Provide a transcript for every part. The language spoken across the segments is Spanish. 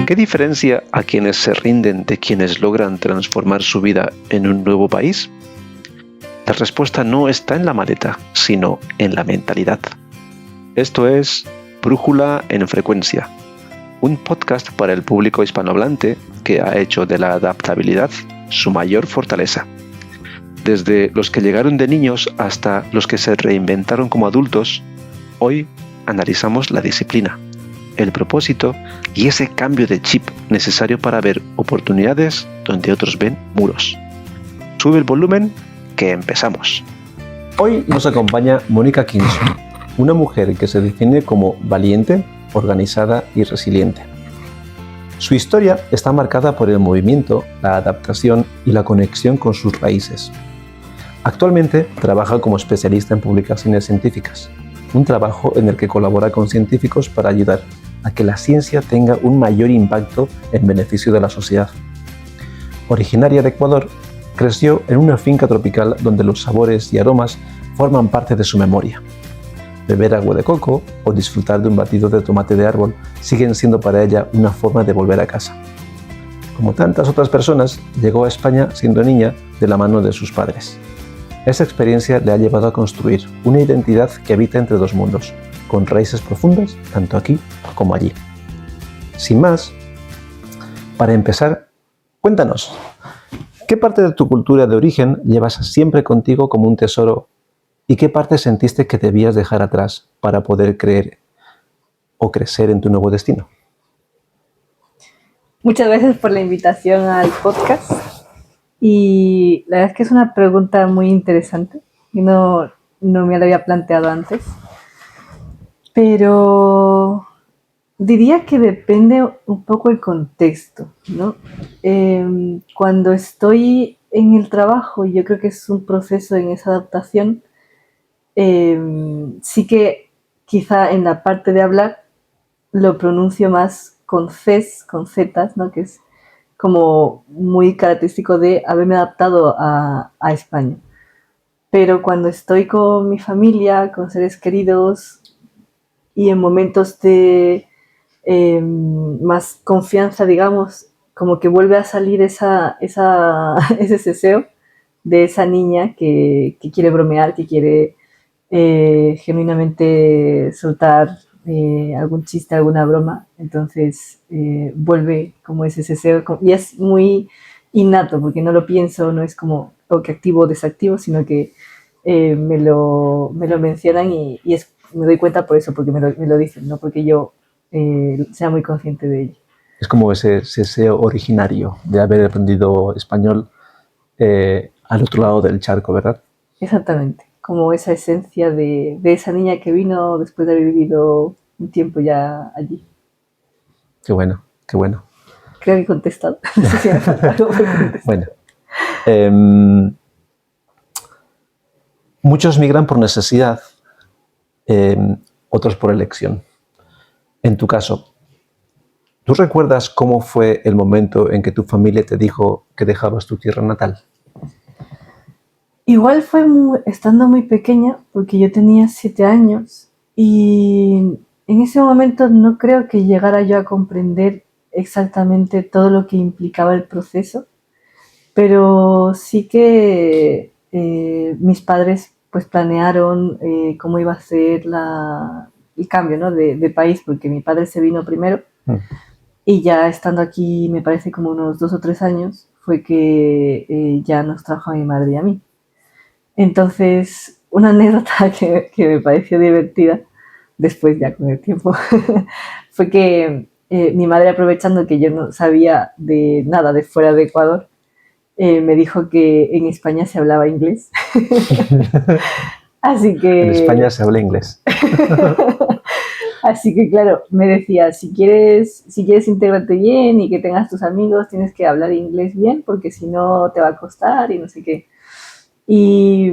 ¿Qué diferencia a quienes se rinden de quienes logran transformar su vida en un nuevo país? La respuesta no está en la maleta, sino en la mentalidad. Esto es Brújula en Frecuencia, un podcast para el público hispanohablante que ha hecho de la adaptabilidad su mayor fortaleza. Desde los que llegaron de niños hasta los que se reinventaron como adultos, hoy analizamos la disciplina, el propósito y ese cambio de chip necesario para ver oportunidades donde otros ven muros. Sube el volumen, que empezamos. Hoy nos acompaña Mónica Kinson, una mujer que se define como valiente, organizada y resiliente. Su historia está marcada por el movimiento, la adaptación y la conexión con sus raíces. Actualmente trabaja como especialista en publicaciones científicas, un trabajo en el que colabora con científicos para ayudar a que la ciencia tenga un mayor impacto en beneficio de la sociedad. Originaria de Ecuador, creció en una finca tropical donde los sabores y aromas forman parte de su memoria. Beber agua de coco o disfrutar de un batido de tomate de árbol siguen siendo para ella una forma de volver a casa. Como tantas otras personas, llegó a España siendo niña de la mano de sus padres. Esa experiencia le ha llevado a construir una identidad que habita entre dos mundos, con raíces profundas tanto aquí como allí. Sin más, para empezar, cuéntanos, ¿qué parte de tu cultura de origen llevas siempre contigo como un tesoro y qué parte sentiste que debías dejar atrás para poder creer o crecer en tu nuevo destino? Muchas gracias por la invitación al podcast y la verdad es que es una pregunta muy interesante y no me la había planteado antes, pero diría que depende un poco el contexto, ¿no? Cuando estoy en el trabajo, yo creo que es un proceso en esa adaptación, sí que quizá en la parte de hablar lo pronuncio más con Cs, con Zetas, ¿no? Que es como muy característico de haberme adaptado a España. Pero cuando estoy con mi familia, con seres queridos y en momentos de más confianza, digamos, como que vuelve a salir ese ceseo de esa niña que quiere bromear, que quiere genuinamente soltar algún chiste, alguna broma. Entonces vuelve como ese deseo y es muy innato porque no lo pienso, no es como algo que activo o desactivo, sino que me lo mencionan y me doy cuenta por eso, porque me lo dicen, no porque yo sea muy consciente de ello. Es como ese deseo originario de haber aprendido español al otro lado del charco, ¿verdad? Exactamente, como esa esencia de esa niña que vino después de haber vivido un tiempo ya allí. Qué bueno, qué bueno. Creo que he contestado. No sé si me falta algo por contestar. Bueno, muchos migran por necesidad, otros por elección. En tu caso, ¿tú recuerdas cómo fue el momento en que tu familia te dijo que dejabas tu tierra natal? Igual fue estando muy pequeña, porque yo tenía 7 años y en ese momento no creo que llegara yo a comprender exactamente todo lo que implicaba el proceso, pero sí que mis padres pues planearon cómo iba a ser el cambio, ¿no? de país, porque mi padre se vino primero y ya estando aquí, me parece como unos 2 o 3 años, fue que ya nos trajo a mi madre y a mí. Entonces, una anécdota que me pareció divertida, después ya con el tiempo, fue que mi madre, aprovechando que yo no sabía de nada de fuera de Ecuador, me dijo que en España se hablaba inglés. Así que... En España se habla inglés. Así que, claro, me decía, si quieres integrarte bien y que tengas tus amigos, tienes que hablar inglés bien, porque si no te va a costar y no sé qué. Y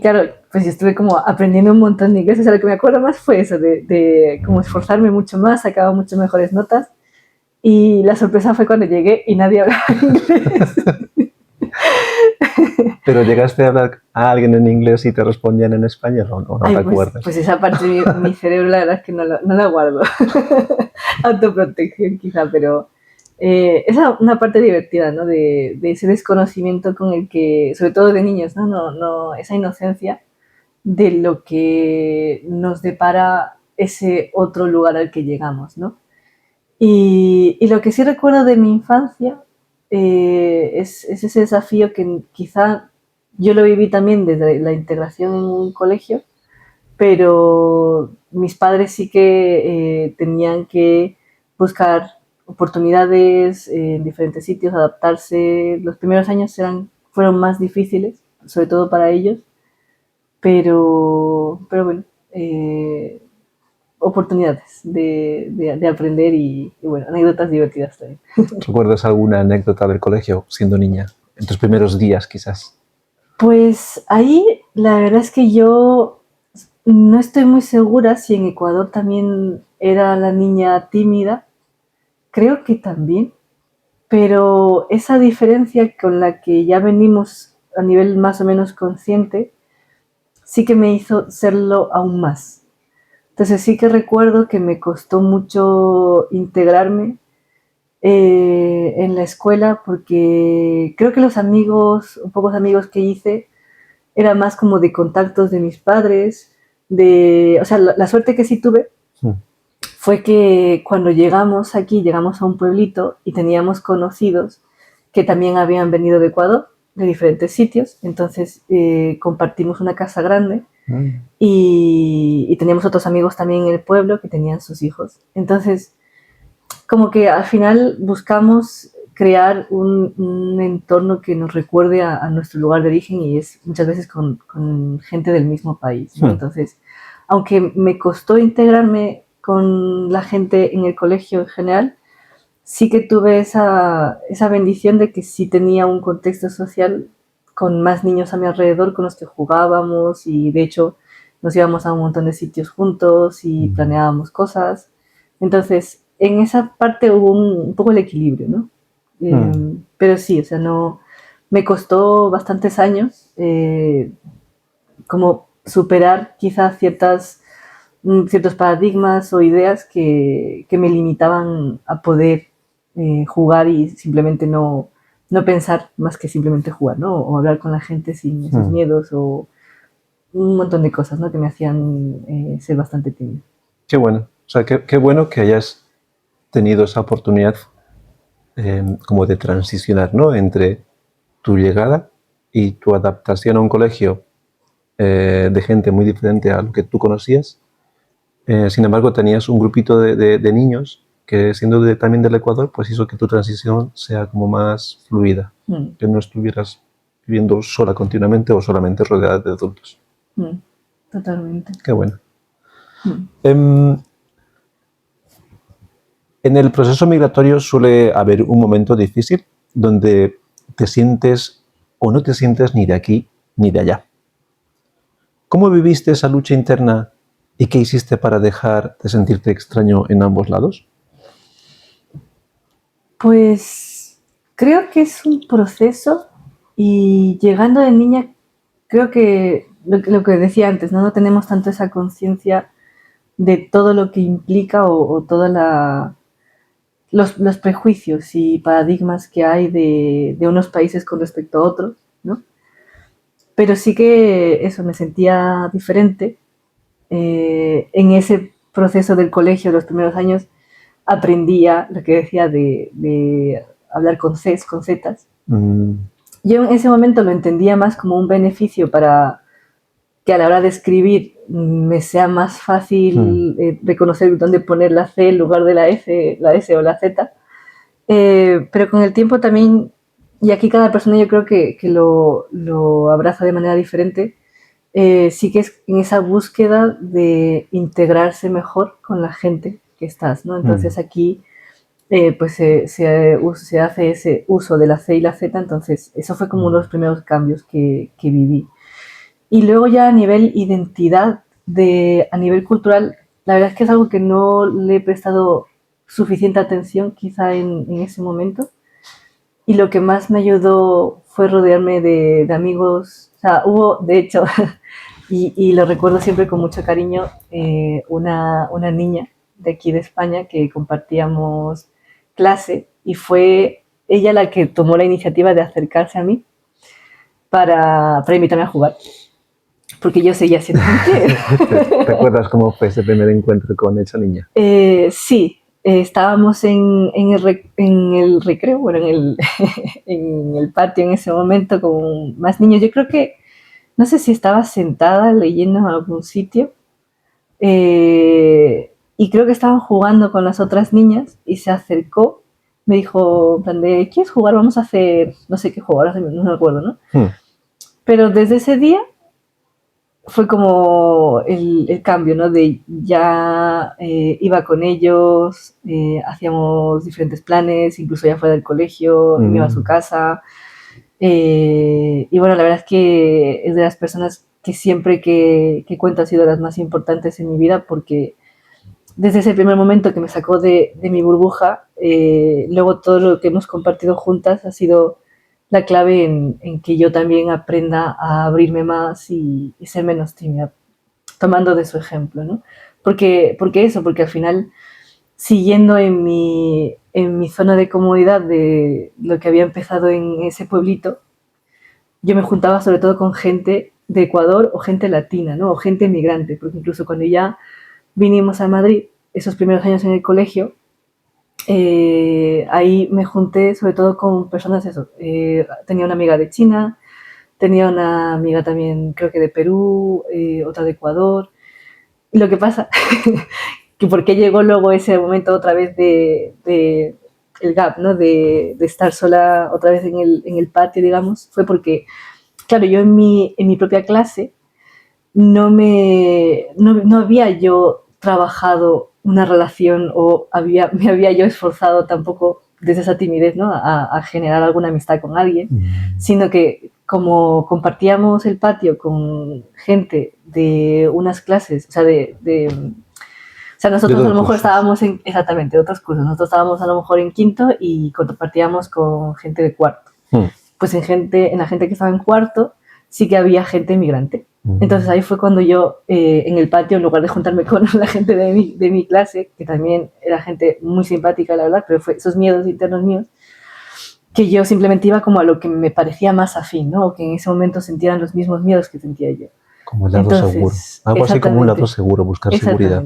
claro, pues yo estuve como aprendiendo un montón de inglés. O sea, lo que me acuerdo más fue eso, de como esforzarme mucho más, sacaba mucho mejores notas. Y la sorpresa fue cuando llegué y nadie hablaba inglés. ¿Pero llegaste a hablar a alguien en inglés y te respondían en español o no? No Ay, te pues, acuerdas. pues esa parte de mi cerebro la verdad es que no la guardo. Autoprotección quizá, pero esa es una parte divertida, ¿no? De ese desconocimiento con el que, sobre todo de niños, ¿no? Esa inocencia de lo que nos depara ese otro lugar al que llegamos, ¿no? Y lo que sí recuerdo de mi infancia es ese desafío que quizá yo lo viví también desde la integración en un colegio, pero mis padres sí que tenían que buscar oportunidades en diferentes sitios, adaptarse. Los primeros años fueron más difíciles, sobre todo para ellos, pero bueno, oportunidades de aprender y bueno, anécdotas divertidas también. ¿Recuerdas alguna anécdota del colegio siendo niña? En tus primeros días, quizás. Pues ahí la verdad es que yo no estoy muy segura si en Ecuador también era la niña tímida. Creo que también, pero esa diferencia con la que ya venimos a nivel más o menos consciente, sí que me hizo serlo aún más. Entonces sí que recuerdo que me costó mucho integrarme en la escuela porque creo que los amigos, o pocos amigos que hice, era más como de contactos de mis padres, o sea, la suerte que sí tuve fue que cuando llegamos aquí, llegamos a un pueblito y teníamos conocidos que también habían venido de Ecuador, de diferentes sitios, entonces compartimos una casa grande y teníamos otros amigos también en el pueblo que tenían sus hijos. Entonces, como que al final buscamos crear un entorno que nos recuerde a nuestro lugar de origen y es muchas veces con gente del mismo país, ¿no? Entonces, aunque me costó integrarme con la gente en el colegio en general, sí que tuve esa bendición de que sí tenía un contexto social con más niños a mi alrededor con los que jugábamos y de hecho nos íbamos a un montón de sitios juntos y planeábamos cosas. Entonces, en esa parte hubo un poco el equilibrio, ¿no? Pero sí, o sea, no, me costó bastantes años como superar quizás ciertos paradigmas o ideas que me limitaban a poder jugar y simplemente no pensar más que simplemente jugar, ¿no? O hablar con la gente sin esos miedos o un montón de cosas, ¿no? Que me hacían ser bastante tímido. Qué bueno. O sea, qué bueno que hayas tenido esa oportunidad como de transicionar, ¿no? Entre tu llegada y tu adaptación a un colegio de gente muy diferente a lo que tú conocías. Sin embargo, tenías un grupito de niños que, siendo también del Ecuador, pues hizo que tu transición sea como más fluida, que no estuvieras viviendo sola continuamente o solamente rodeada de adultos. Totalmente. Qué bueno. En el proceso migratorio suele haber un momento difícil donde te sientes o no te sientes ni de aquí ni de allá. ¿Cómo viviste esa lucha interna y qué hiciste para dejar de sentirte extraño en ambos lados? Pues creo que es un proceso y llegando de niña creo que lo que decía antes, ¿no? No tenemos tanto esa conciencia de todo lo que implica o todos los prejuicios y paradigmas que hay de unos países con respecto a otros, ¿no? Pero sí que eso, me sentía diferente. En ese proceso del colegio, los primeros años, aprendía lo que decía de hablar con Cs, con Zetas. Yo en ese momento lo entendía más como un beneficio para que a la hora de escribir me sea más fácil reconocer dónde poner la C en lugar de la S o la Z. Pero con el tiempo también, y aquí cada persona yo creo que lo abraza de manera diferente, sí que es en esa búsqueda de integrarse mejor con la gente que estás, ¿no? Entonces aquí pues se hace ese uso de la C y la Z, entonces eso fue como uno de los primeros cambios que viví. Y luego ya a nivel identidad, a nivel cultural, la verdad es que es algo que no le he prestado suficiente atención quizá en ese momento. Y lo que más me ayudó fue rodearme de amigos. O sea, hubo, de hecho, y lo recuerdo siempre con mucho cariño, una niña de aquí de España que compartíamos clase y fue ella la que tomó la iniciativa de acercarse a mí para invitarme a jugar. Porque yo seguía siendo mujer. ¿Te acuerdas cómo fue ese primer encuentro con esa niña? Sí, estábamos en el recreo, bueno, en el patio en ese momento con más niños. Yo creo que, no sé si estaba sentada leyendo en algún sitio y creo que estaban jugando con las otras niñas y se acercó, me dijo, en plan de, ¿quieres jugar? Vamos a hacer, no sé qué juego, ahora no me acuerdo, ¿no? Pero desde ese día fue como el cambio, ¿no? De ya iba con ellos, hacíamos diferentes planes, incluso ya fuera del colegio, me iba a su casa. Y bueno, la verdad es que es de las personas que siempre que cuento ha sido de las más importantes en mi vida porque desde ese primer momento que me sacó de mi burbuja, luego todo lo que hemos compartido juntas ha sido la clave en que yo también aprenda a abrirme más y ser menos tímida, tomando de su ejemplo, ¿no? Porque al final, siguiendo en mi zona de comodidad de lo que había empezado en ese pueblito, yo me juntaba sobre todo con gente de Ecuador o gente latina, ¿no? O gente migrante, porque incluso cuando ya vinimos a Madrid, esos primeros años en el colegio, ahí me junté sobre todo con personas, tenía una amiga de China, tenía una amiga también creo que de Perú, otra de Ecuador. Y lo que pasa, que por qué llegó luego ese momento otra vez de el gap, ¿no? De estar sola otra vez en el patio, digamos, fue porque, claro, yo en mi propia clase no había yo trabajado una relación o me había yo esforzado tampoco desde esa timidez, ¿no? A generar alguna amistad con alguien, sino que como compartíamos el patio con gente de unas clases, o sea, nosotros a lo mejor estábamos exactamente, otros cursos, nosotros estábamos a lo mejor en quinto y compartíamos con gente de cuarto. Pues en la gente que estaba en cuarto sí que había gente inmigrante. Entonces ahí fue cuando yo en el patio, en lugar de juntarme con la gente de mi clase, que también era gente muy simpática, la verdad, pero fue esos miedos internos míos, que yo simplemente iba como a lo que me parecía más afín, ¿no? O que en ese momento sintieran los mismos miedos que sentía yo. Como el lado seguro. Algo así como un lado seguro, buscar seguridad.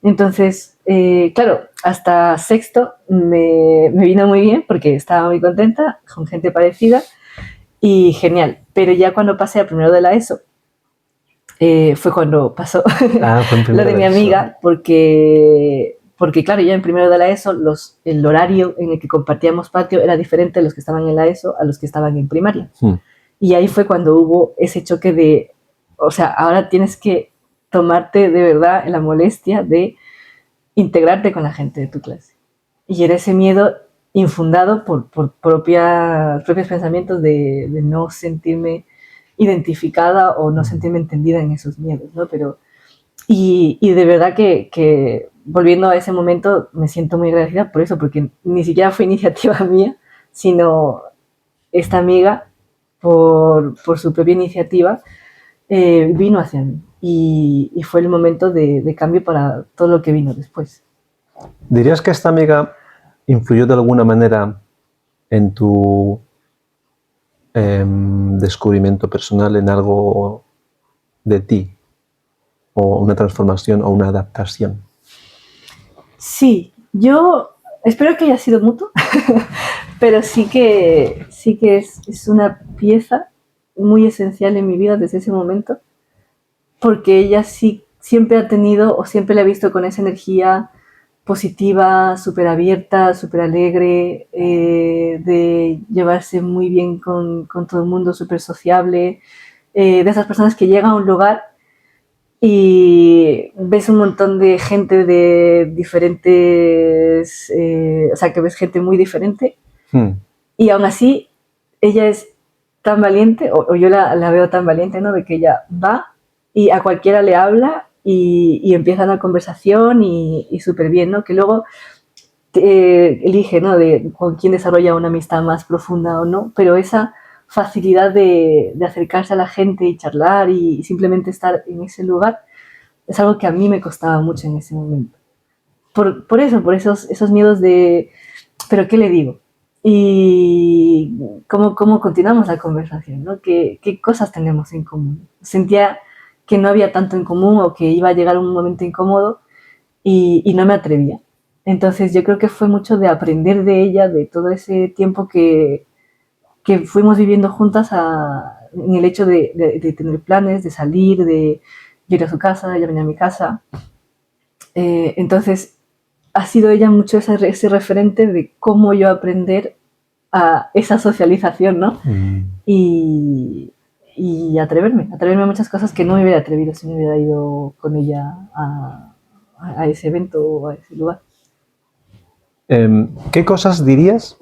Entonces, claro, hasta sexto me vino muy bien porque estaba muy contenta con gente parecida y genial. Pero ya cuando pasé a primero de la ESO, fue cuando pasó lo de mi amiga, porque claro, ya en primero de la ESO el horario en el que compartíamos patio era diferente de los que estaban en la ESO a los que estaban en primaria. Y ahí fue cuando hubo ese choque de, o sea, ahora tienes que tomarte de verdad la molestia de integrarte con la gente de tu clase. Y era ese miedo infundado por propios pensamientos de no sentirme identificada o no sentirme entendida en esos miedos, ¿no? Pero, y de verdad que volviendo a ese momento me siento muy agradecida por eso, porque ni siquiera fue iniciativa mía, sino esta amiga, por su propia iniciativa, vino hacia mí. Y fue el momento de cambio para todo lo que vino después. ¿Dirías que esta amiga influyó de alguna manera en tu descubrimiento personal, en algo de ti? ¿O una transformación o una adaptación? Sí, yo espero que haya sido mutuo, pero sí que es una pieza muy esencial en mi vida desde ese momento, porque ella sí siempre ha tenido o siempre la he visto con esa energía positiva, súper abierta, súper alegre, de llevarse muy bien con todo el mundo, súper sociable, de esas personas que llegan a un lugar y ves un montón de gente de diferentes, o sea, que ves gente muy diferente y aún así ella es tan valiente, o yo la veo tan valiente, ¿no? De que ella va y a cualquiera le habla y empieza una conversación y súper bien, ¿no? Que luego elige, ¿no? De con quién desarrolla una amistad más profunda o no, pero esa facilidad de acercarse a la gente y charlar y simplemente estar en ese lugar, es algo que a mí me costaba mucho en ese momento. Por esos miedos de, ¿pero qué le digo? Y cómo continuamos la conversación, ¿no? ¿Qué cosas tenemos en común? Sentía que no había tanto en común o que iba a llegar un momento incómodo y no me atrevía. Entonces yo creo que fue mucho de aprender de ella, de todo ese tiempo que fuimos viviendo juntas en el hecho de tener planes, de salir, de ir a su casa, ella venía a mi casa. Entonces ha sido ella mucho ese referente de cómo yo aprender a esa socialización, ¿no? Y atreverme a muchas cosas que no me hubiera atrevido si no hubiera ido con ella a ese evento o a ese lugar. ¿Qué cosas dirías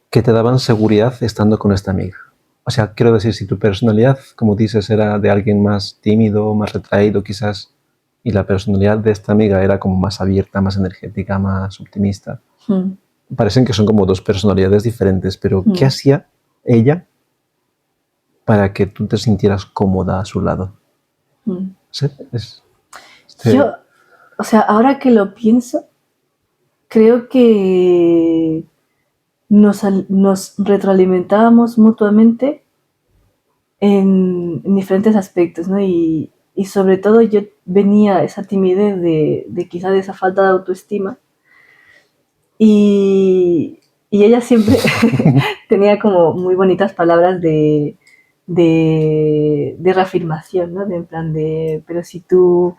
que te daban seguridad estando con esta amiga? O sea, quiero decir, si tu personalidad, como dices, era de alguien más tímido, más retraído quizás, y la personalidad de esta amiga era como más abierta, más energética, más optimista. Parecen que son como dos personalidades diferentes, pero ¿qué hacía ella para que tú te sintieras cómoda a su lado? ¿Sí? Yo, o sea, ahora que lo pienso, creo que nos retroalimentábamos mutuamente en diferentes aspectos, ¿no? Y sobre todo yo venía esa timidez de quizá de esa falta de autoestima y ella siempre tenía como muy bonitas palabras de reafirmación, ¿no? En plan de, pero si tú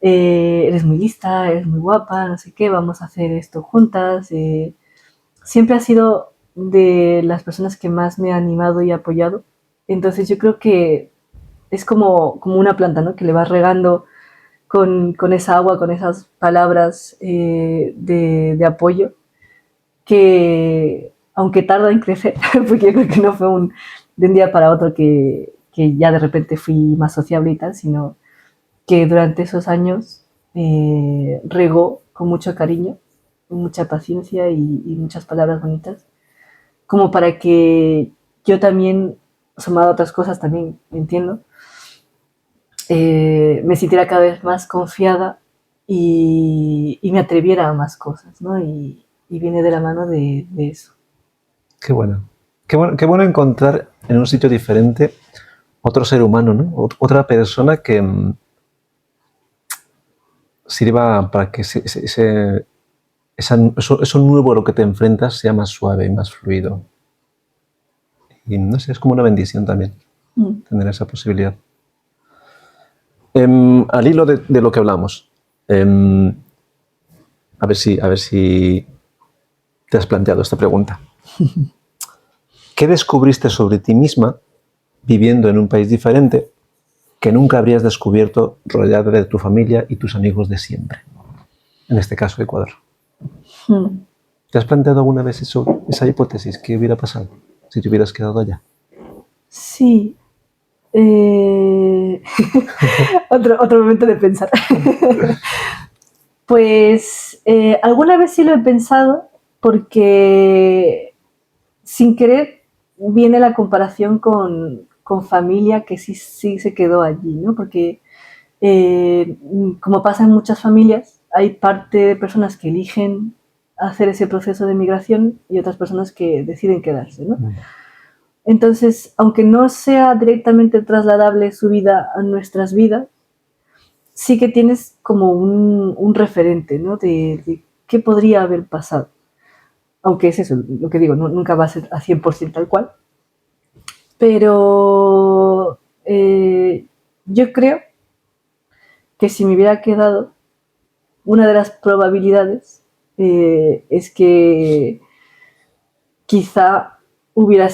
eres muy lista, eres muy guapa, no sé qué, vamos a hacer esto juntas. Siempre ha sido de las personas que más me ha animado y apoyado. Entonces yo creo que es como una planta, ¿no? Que le vas regando con esa agua, con esas palabras de apoyo, que aunque tarda en crecer, porque yo creo que no fue de un día para otro que ya de repente fui más sociable y tal, sino que durante esos años regó con mucho cariño, con mucha paciencia y muchas palabras bonitas, como para que yo también, sumado a otras cosas también, entiendo, me sintiera cada vez más confiada y me atreviera a más cosas, ¿no? Y viene de la mano de eso. Qué bueno. Qué bueno encontrar en un sitio diferente otro ser humano, ¿no? Otra persona que sirva para que eso nuevo a lo que te enfrentas sea más suave y más fluido. Y no sé, es como una bendición también tener esa posibilidad. Al hilo de lo que hablamos, a ver si te has planteado esta pregunta. ¿Qué descubriste sobre ti misma viviendo en un país diferente que nunca habrías descubierto rodeada de tu familia y tus amigos de siempre? En este caso, Ecuador. ¿Te has planteado alguna vez esa hipótesis? ¿Qué hubiera pasado si te hubieras quedado allá? Sí. otro momento de pensar. Pues alguna vez sí lo he pensado porque sin querer viene la comparación con familia que sí se quedó allí, ¿no? Porque como pasa en muchas familias, hay parte de personas que eligen hacer ese proceso de migración y otras personas que deciden quedarse, ¿no? Entonces, aunque no sea directamente trasladable su vida a nuestras vidas, sí que tienes como un referente, ¿no? De qué podría haber pasado. Aunque es eso, lo que digo, nunca va a ser a 100% tal cual. Pero yo creo que si me hubiera quedado, una de las probabilidades es que quizá hubiera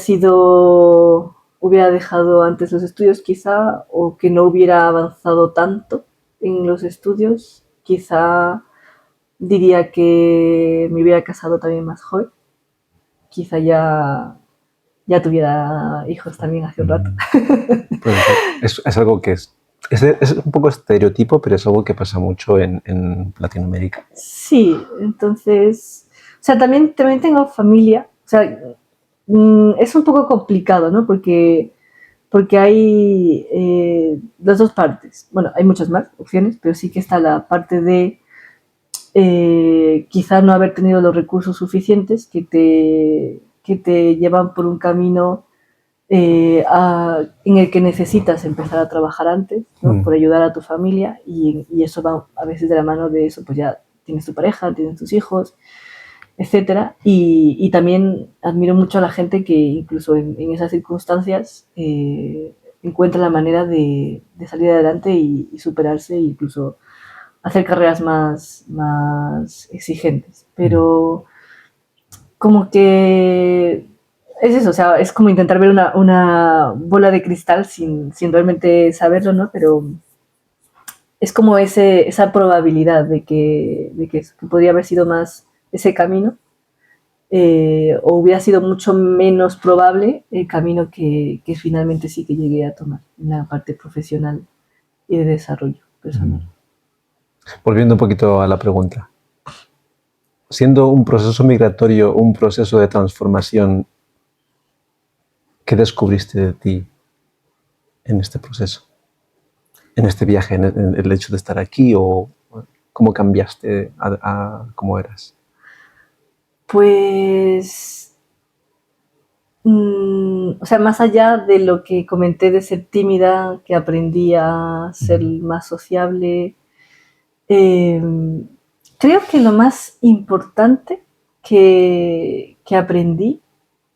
dejado antes los estudios, quizá, o que no hubiera avanzado tanto en los estudios, quizá diría que me hubiera casado también más joven, quizá ya tuviera hijos también hace un rato. Pues es algo que es un poco estereotipo, pero es algo que pasa mucho en Latinoamérica. Sí, entonces, o sea, también tengo familia, o sea, Es un poco complicado, ¿no? Porque hay las dos partes. Bueno, hay muchas más opciones, pero sí que está la parte de quizá no haber tenido los recursos suficientes que te llevan por un camino en el que necesitas empezar a trabajar antes, ¿no? Por ayudar a tu familia y eso va a veces de la mano de eso, pues ya tienes tu pareja, tienes tus hijos, etcétera. Y también admiro mucho a la gente que incluso en esas circunstancias encuentra la manera de salir adelante y superarse e incluso hacer carreras más exigentes. Pero como que es eso, o sea, es como intentar ver una bola de cristal sin realmente saberlo, ¿no? Pero es como esa probabilidad que podría haber sido más ese camino o hubiera sido mucho menos probable el camino que finalmente sí que llegué a tomar en la parte profesional y de desarrollo personal. Volviendo un poquito a la pregunta. Siendo un proceso migratorio, un proceso de transformación, ¿qué descubriste de ti en este proceso? En este viaje, en el hecho de estar aquí, o cómo cambiaste a cómo eras? Pues, o sea, más allá de lo que comenté de ser tímida, que aprendí a ser más sociable, creo que lo más importante que aprendí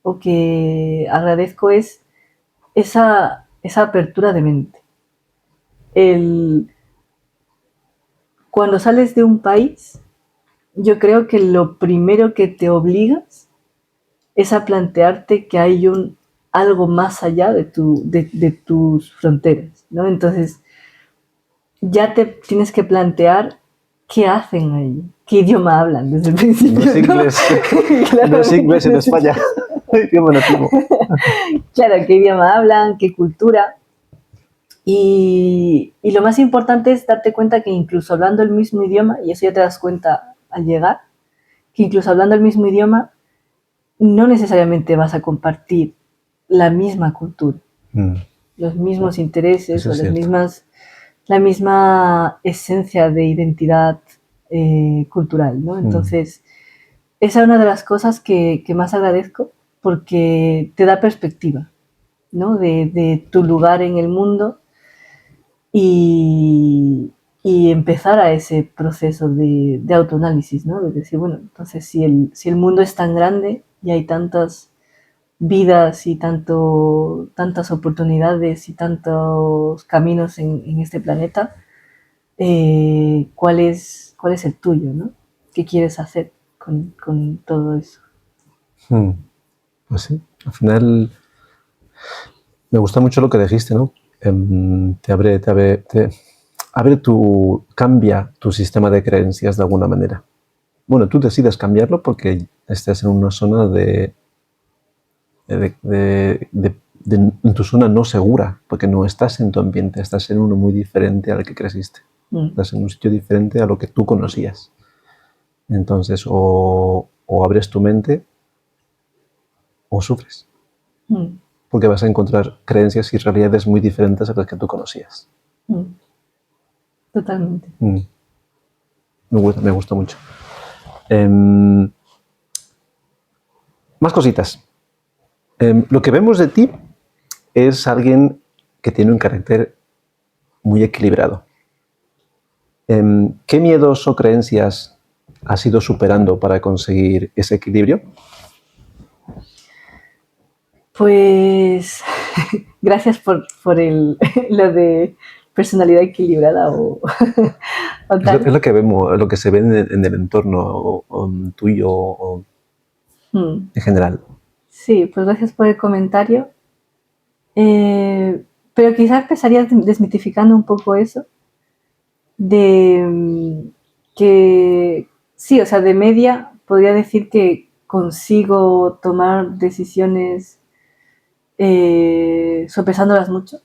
o que agradezco es esa apertura de mente. Cuando sales de un país, yo creo que lo primero que te obligas es a plantearte que hay algo más allá de tus fronteras, ¿no? Entonces, ya te tienes que plantear qué hacen ahí, qué idioma hablan desde el principio. No es inglés, claro, no es inglés en España. Idioma nativo. Claro, qué idioma hablan, qué cultura. Y lo más importante es darte cuenta que incluso hablando el mismo idioma, y eso ya te das cuenta al llegar, que incluso hablando el mismo idioma, no necesariamente vas a compartir la misma cultura, los mismos intereses o la misma esencia de identidad cultural, ¿no? Entonces, esa es una de las cosas que más agradezco porque te da perspectiva, ¿no? De tu lugar en el mundo y empezar a ese proceso de autoanálisis, ¿no? De decir, bueno, entonces si el mundo es tan grande y hay tantas vidas y tantas oportunidades y tantos caminos en este planeta, ¿cuál es el tuyo, ¿no? ¿Qué quieres hacer con todo eso? Pues sí, al final me gusta mucho lo que dijiste, ¿no? Cambia tu sistema de creencias de alguna manera. Bueno, tú decides cambiarlo porque estás en una zona en tu zona no segura, porque no estás en tu ambiente, estás en uno muy diferente al que creciste. Estás en un sitio diferente a lo que tú conocías. Entonces, o abres tu mente o sufres. Porque vas a encontrar creencias y realidades muy diferentes a las que tú conocías. Totalmente. Me gusta mucho. Más cositas. Lo que vemos de ti es alguien que tiene un carácter muy equilibrado. ¿Qué miedos o creencias has ido superando para conseguir ese equilibrio? Pues gracias por lo de personalidad equilibrada o tal. Es lo que vemos, lo que se ve en el entorno tuyo en general. Sí, pues gracias por el comentario. Pero quizás empezaría desmitificando un poco eso de que sí, o sea, de media podría decir que consigo tomar decisiones sopesándolas mucho,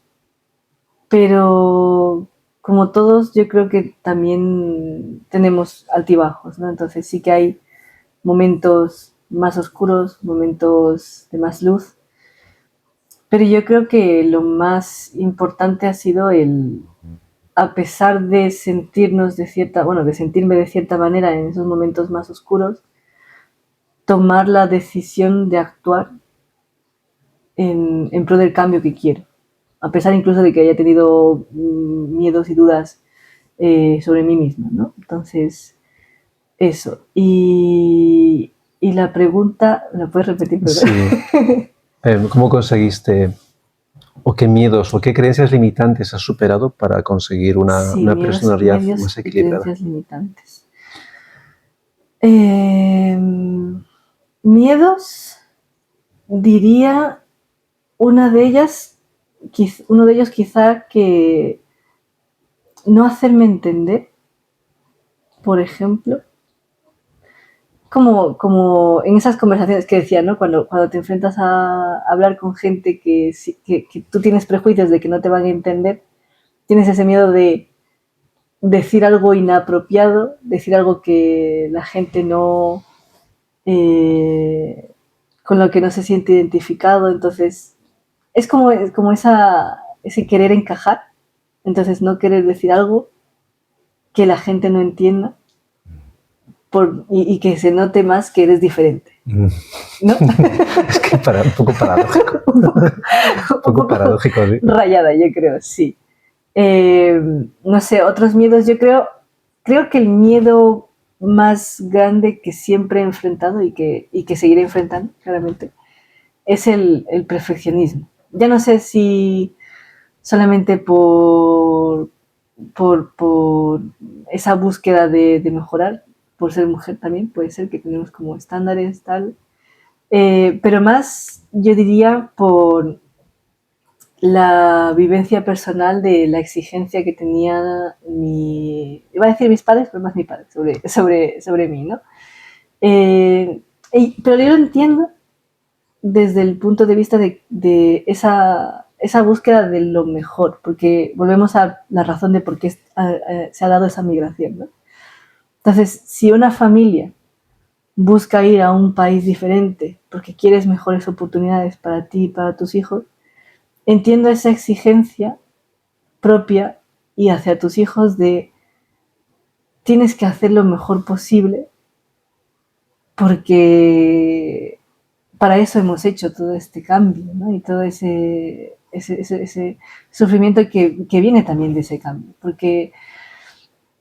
pero como todos yo creo que también tenemos altibajos, ¿no? Entonces sí que hay momentos más oscuros, momentos de más luz. Pero yo creo que lo más importante ha sido a pesar de sentirnos de sentirme de cierta manera en esos momentos más oscuros, tomar la decisión de actuar en pro del cambio que quiero. A pesar incluso de que haya tenido miedos y dudas sobre mí misma, ¿no? Entonces, eso. Y la pregunta, ¿la puedes repetir? Sí. ¿Cómo conseguiste, o qué miedos, o qué creencias limitantes has superado para conseguir una personalidad más equilibrada? Creencias limitantes. Miedos, diría, uno de ellos quizá que no hacerme entender, por ejemplo, como en esas conversaciones que decía, ¿no? Cuando te enfrentas a hablar con gente que tú tienes prejuicios de que no te van a entender, tienes ese miedo de decir algo inapropiado, decir algo que la gente no, con lo que no se siente identificado, entonces es como ese querer encajar, entonces no querer decir algo que la gente no entienda y que se note más que eres diferente, ¿no? Es que un poco paradójico. un poco paradójico, ¿sí? Rayada, yo creo, sí. No sé, otros miedos, yo creo que el miedo más grande que siempre he enfrentado y que seguiré enfrentando, claramente, es el perfeccionismo. Ya no sé si solamente por esa búsqueda de mejorar, por ser mujer también, puede ser que tenemos como estándares, tal, pero más yo diría por la vivencia personal de la exigencia que tenía iba a decir mis padres, pero más mi padre, sobre mí, ¿no? Pero yo lo entiendo desde el punto de vista de esa búsqueda de lo mejor, porque volvemos a la razón de por qué se ha dado esa migración, ¿no? Entonces, si una familia busca ir a un país diferente porque quieres mejores oportunidades para ti y para tus hijos, entiendo esa exigencia propia y hacia tus hijos de tienes que hacer lo mejor posible porque para eso hemos hecho todo este cambio, ¿no? Y todo ese sufrimiento que viene también de ese cambio, porque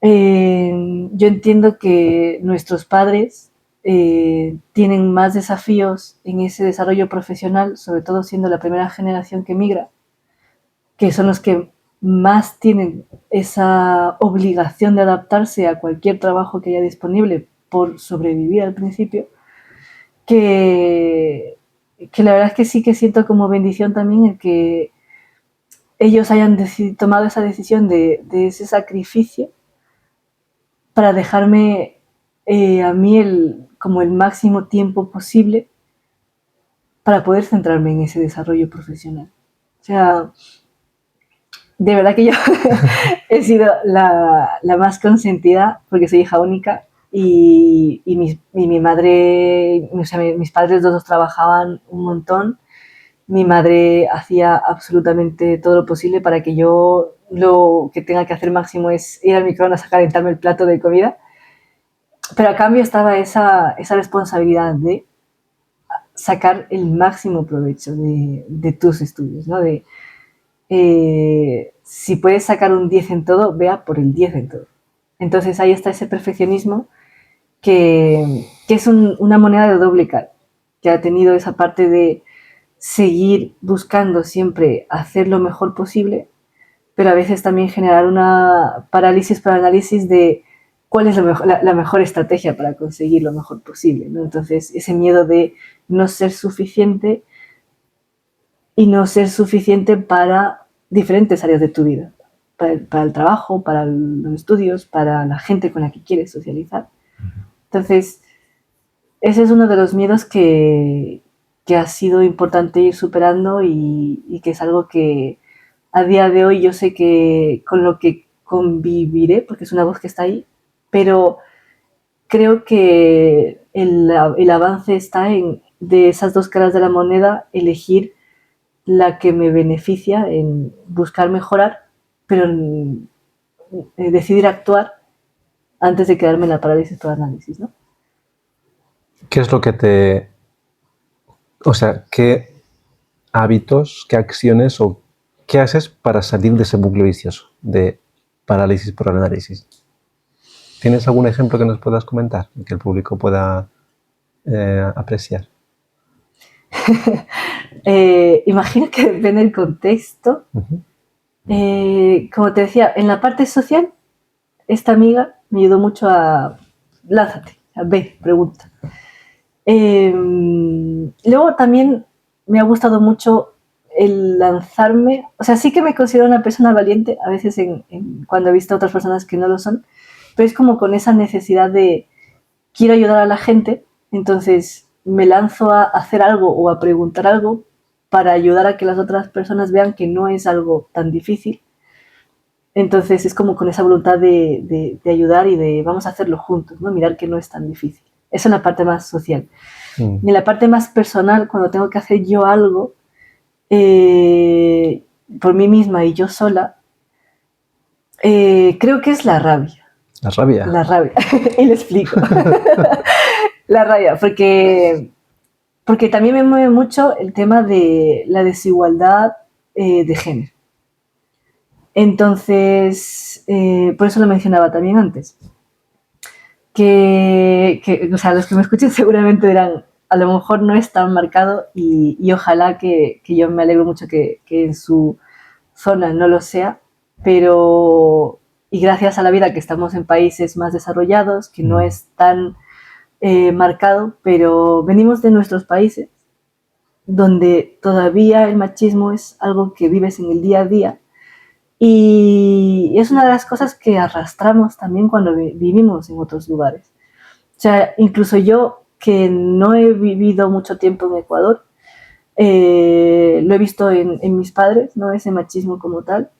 yo entiendo que nuestros padres tienen más desafíos en ese desarrollo profesional, sobre todo siendo la primera generación que migra, que son los que más tienen esa obligación de adaptarse a cualquier trabajo que haya disponible por sobrevivir al principio, que la verdad es que sí que siento como bendición también el que ellos hayan tomado esa decisión de ese sacrificio para dejarme a mí como el máximo tiempo posible para poder centrarme en ese desarrollo profesional. O sea, de verdad que yo he sido la más consentida porque soy hija única y mi madre, o sea, mis padres los dos trabajaban un montón. Mi madre hacía absolutamente todo lo posible para que yo lo que tenga que hacer máximo es ir al microondas a calentarme el plato de comida. Pero a cambio estaba esa responsabilidad de sacar el máximo provecho de tus estudios, ¿no? Si puedes sacar un 10 en todo, vea por el 10 en todo. Entonces ahí está ese perfeccionismo que es una moneda de doble cara, que ha tenido esa parte de seguir buscando siempre hacer lo mejor posible, pero a veces también generar una parálisis para análisis de cuál es la mejor estrategia para conseguir lo mejor posible, ¿no? Entonces ese miedo de no ser suficiente y no ser suficiente para diferentes áreas de tu vida, para el trabajo, para los estudios, para la gente con la que quieres socializar. Entonces, ese es uno de los miedos que ha sido importante ir superando y que es algo que a día de hoy yo sé que con lo que conviviré, porque es una voz que está ahí, pero creo que el avance está en, de esas dos caras de la moneda, elegir la que me beneficia en buscar mejorar, pero en decidir actuar antes de quedarme en la parálisis por análisis, ¿no? ¿Qué es lo que te... O sea, qué hábitos, qué acciones o qué haces para salir de ese bucle vicioso de parálisis por análisis? ¿Tienes algún ejemplo que nos puedas comentar y que el público pueda apreciar? Imagino que depende del contexto. Como te decía, en la parte social, esta amiga me ayudó mucho a lánzate, a ve, pregunta. Luego también me ha gustado mucho el lanzarme, o sea, sí que me considero una persona valiente, a veces cuando he visto a otras personas que no lo son, pero es como con esa necesidad de quiero ayudar a la gente, entonces me lanzo a hacer algo o a preguntar algo para ayudar a que las otras personas vean que no es algo tan difícil. Entonces es como con esa voluntad de ayudar y de vamos a hacerlo juntos, ¿no? Mirar que no es tan difícil. Eso en la parte más social. Y en la parte más personal, cuando tengo que hacer yo algo por mí misma y yo sola, creo que es la rabia. ¿La rabia? La rabia. Y lo explico. La rabia, porque también me mueve mucho el tema de la desigualdad de género. Entonces, por eso lo mencionaba también antes. O sea, los que me escuchen seguramente dirán, a lo mejor no es tan marcado y ojalá que yo me alegro mucho que en su zona no lo sea, pero y gracias a la vida que estamos en países más desarrollados, que no es tan marcado, pero venimos de nuestros países donde todavía el machismo es algo que vives en el día a día y es una de las cosas que arrastramos también cuando vivimos en otros lugares. O sea, incluso yo, que no he vivido mucho tiempo en Ecuador, lo he visto en mis padres, ¿no? Ese machismo como tal.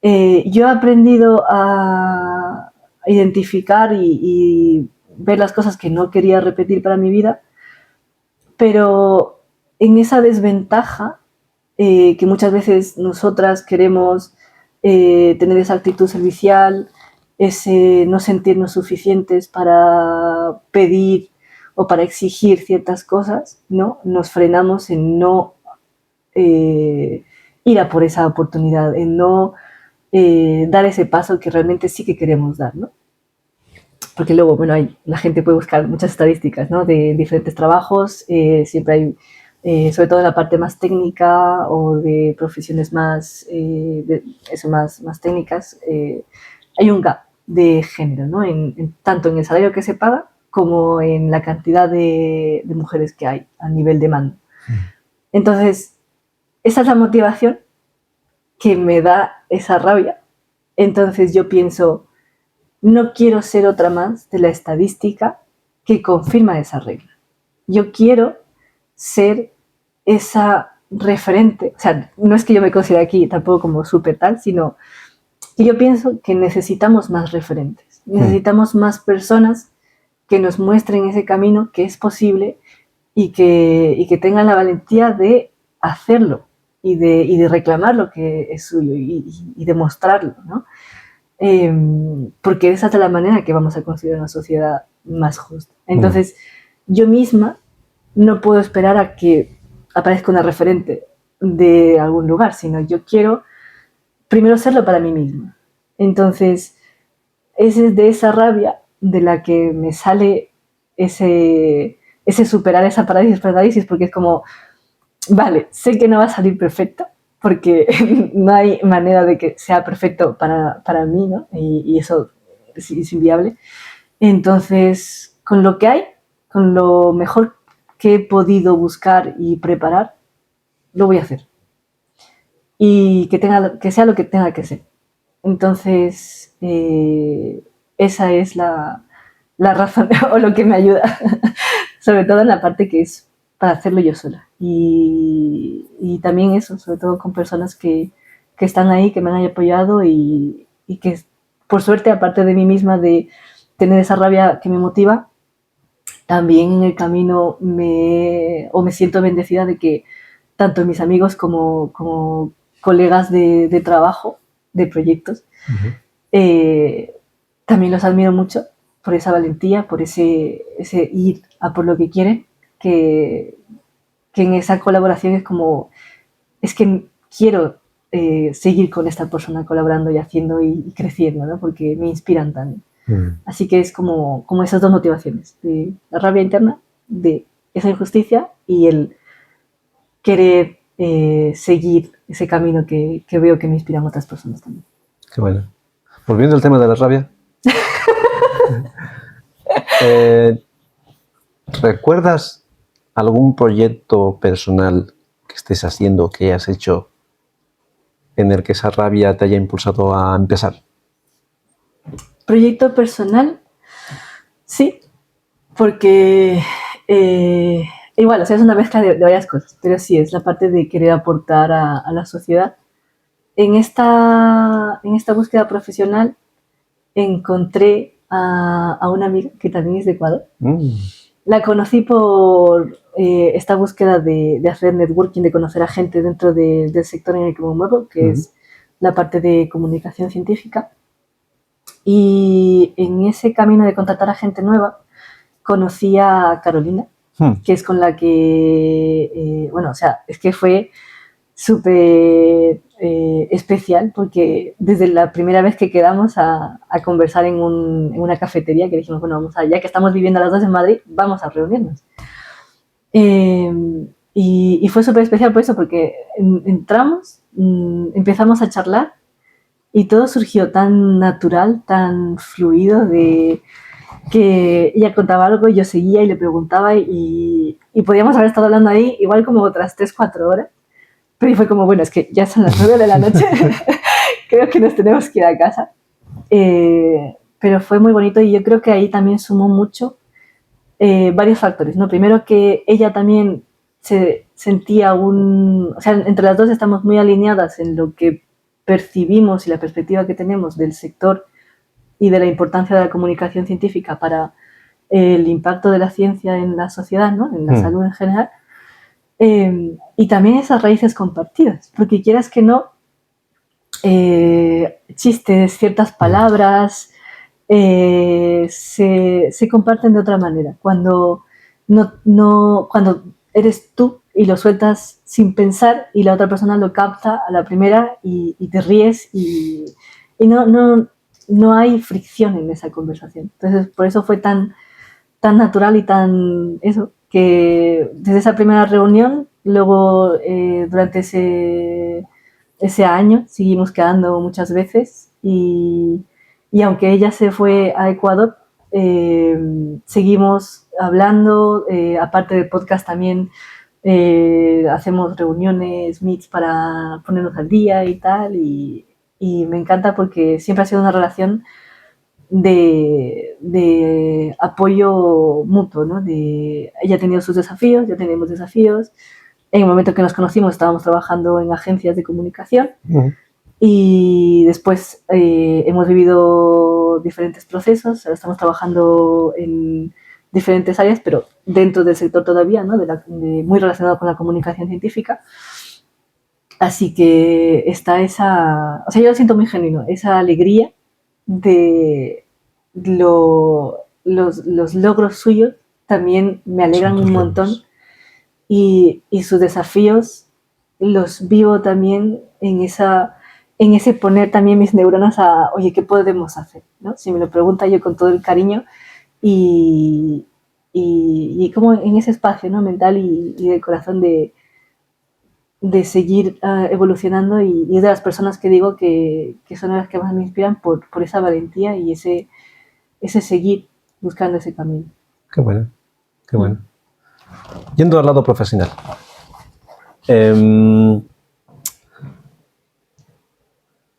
Yo he aprendido a identificar y ver las cosas que no quería repetir para mi vida, pero en esa desventaja que muchas veces nosotras queremos tener esa actitud servicial, ese no sentirnos suficientes para pedir o para exigir ciertas cosas, ¿no? Nos frenamos en no ir a por esa oportunidad, en no dar ese paso que realmente sí que queremos dar, ¿no? Porque luego, bueno, la gente puede buscar muchas estadísticas, ¿no? De diferentes trabajos, siempre hay, sobre todo en la parte más técnica o de profesiones más, más técnicas, hay un gap de género, ¿no? Tanto en el salario que se paga como en la cantidad de mujeres que hay a nivel de mando. Entonces, esa es la motivación que me da esa rabia. Entonces yo pienso, no quiero ser otra más de la estadística que confirma esa regla. Yo quiero ser esa referente. O sea, no es que yo me considere aquí tampoco como súper tal, sino que yo pienso que necesitamos más referentes. Necesitamos más personas que nos muestren ese camino que es posible y que tengan la valentía de hacerlo y de reclamar lo que es suyo y demostrarlo, ¿no? Porque esa es la manera que vamos a construir una sociedad más justa. Entonces, yo misma no puedo esperar a que aparezca una referente de algún lugar, sino yo quiero primero serlo para mí misma. Entonces, es de esa rabia de la que me sale ese superar esa parálisis, porque es como, vale, sé que no va a salir perfecto, porque no hay manera de que sea perfecto para mí, ¿no? Y eso es inviable. Entonces, con lo que hay, con lo mejor que he podido buscar y preparar, lo voy a hacer. Y que sea lo que tenga que ser. Entonces, esa es la razón o lo que me ayuda, sobre todo en la parte que es para hacerlo yo sola. Y también eso, sobre todo con personas que están ahí, que me han apoyado y que, por suerte, aparte de mí misma, de tener esa rabia que me motiva, también en el camino me siento bendecida de que tanto mis amigos como colegas de trabajo, de proyectos, también los admiro mucho por esa valentía, por ese ir a por lo que quieren, que en esa colaboración es que quiero seguir con esta persona colaborando y haciendo y creciendo, ¿no? Porque me inspiran también. Así que es como esas dos motivaciones, de la rabia interna, de esa injusticia y el querer seguir ese camino que veo que me inspiran otras personas también. Qué bueno. Volviendo al tema de la rabia, ¿recuerdas algún proyecto personal que estés haciendo, que hayas hecho, en el que esa rabia te haya impulsado a empezar? Proyecto personal, sí, porque igual, o sea, es una mezcla de varias cosas, pero sí, es la parte de querer aportar a la sociedad. En esta búsqueda profesional encontré a una amiga que también es de Ecuador. La conocí por esta búsqueda de hacer networking, de conocer a gente dentro del sector en el que me muevo, que es la parte de comunicación científica. Y en ese camino de contactar a gente nueva, conocí a Carolina, que es con la que, bueno, o sea, es que fue súper especial, porque desde la primera vez que quedamos a conversar en una cafetería, que dijimos, bueno, vamos a, ya que estamos viviendo las dos en Madrid, vamos a reunirnos. Y fue súper especial por eso, porque entramos, empezamos a charlar y todo surgió tan natural, tan fluido, de que ella contaba algo y yo seguía y le preguntaba y podíamos haber estado hablando ahí igual como otras 3-4 horas. Pero fue como, bueno, es que ya son las 9 de la noche, creo que nos tenemos que ir a casa. Pero fue muy bonito y yo creo que ahí también sumó mucho varios factores, ¿no? Primero que ella también se sentía o sea, entre las dos estamos muy alineadas en lo que percibimos y la perspectiva que tenemos del sector y de la importancia de la comunicación científica para el impacto de la ciencia en la sociedad, ¿no? En la salud en general. Y también esas raíces compartidas, porque quieras que no, chistes, ciertas palabras se comparten de otra manera. Cuando cuando eres tú y lo sueltas sin pensar y la otra persona lo capta a la primera y te ríes y no hay fricción en esa conversación. Entonces, por eso fue tan natural y tan eso, que desde esa primera reunión, luego durante ese año seguimos quedando muchas veces y aunque ella se fue a Ecuador, seguimos hablando, aparte del podcast también hacemos reuniones, meets para ponernos al día y tal, y me encanta porque siempre ha sido una relación de apoyo mutuo, ¿no? Ella ha tenido sus desafíos, yo tenemos desafíos. En el momento que nos conocimos estábamos trabajando en agencias de comunicación y después hemos vivido diferentes procesos, ahora estamos trabajando en diferentes áreas, pero dentro del sector todavía, ¿no? Muy relacionado con la comunicación científica. Así que está o sea, yo lo siento muy genuino, esa alegría de los logros suyos también me alegran un montón y sus desafíos los vivo también en ese poner también mis neuronas a, oye, ¿qué podemos hacer? ¿No? Si me lo pregunta yo con todo el cariño y como en ese espacio, ¿no? Mental y del corazón de seguir evolucionando y de las personas que digo que son las que más me inspiran por esa valentía y ese seguir buscando ese camino. Qué bueno, qué bueno. Yendo al lado profesional.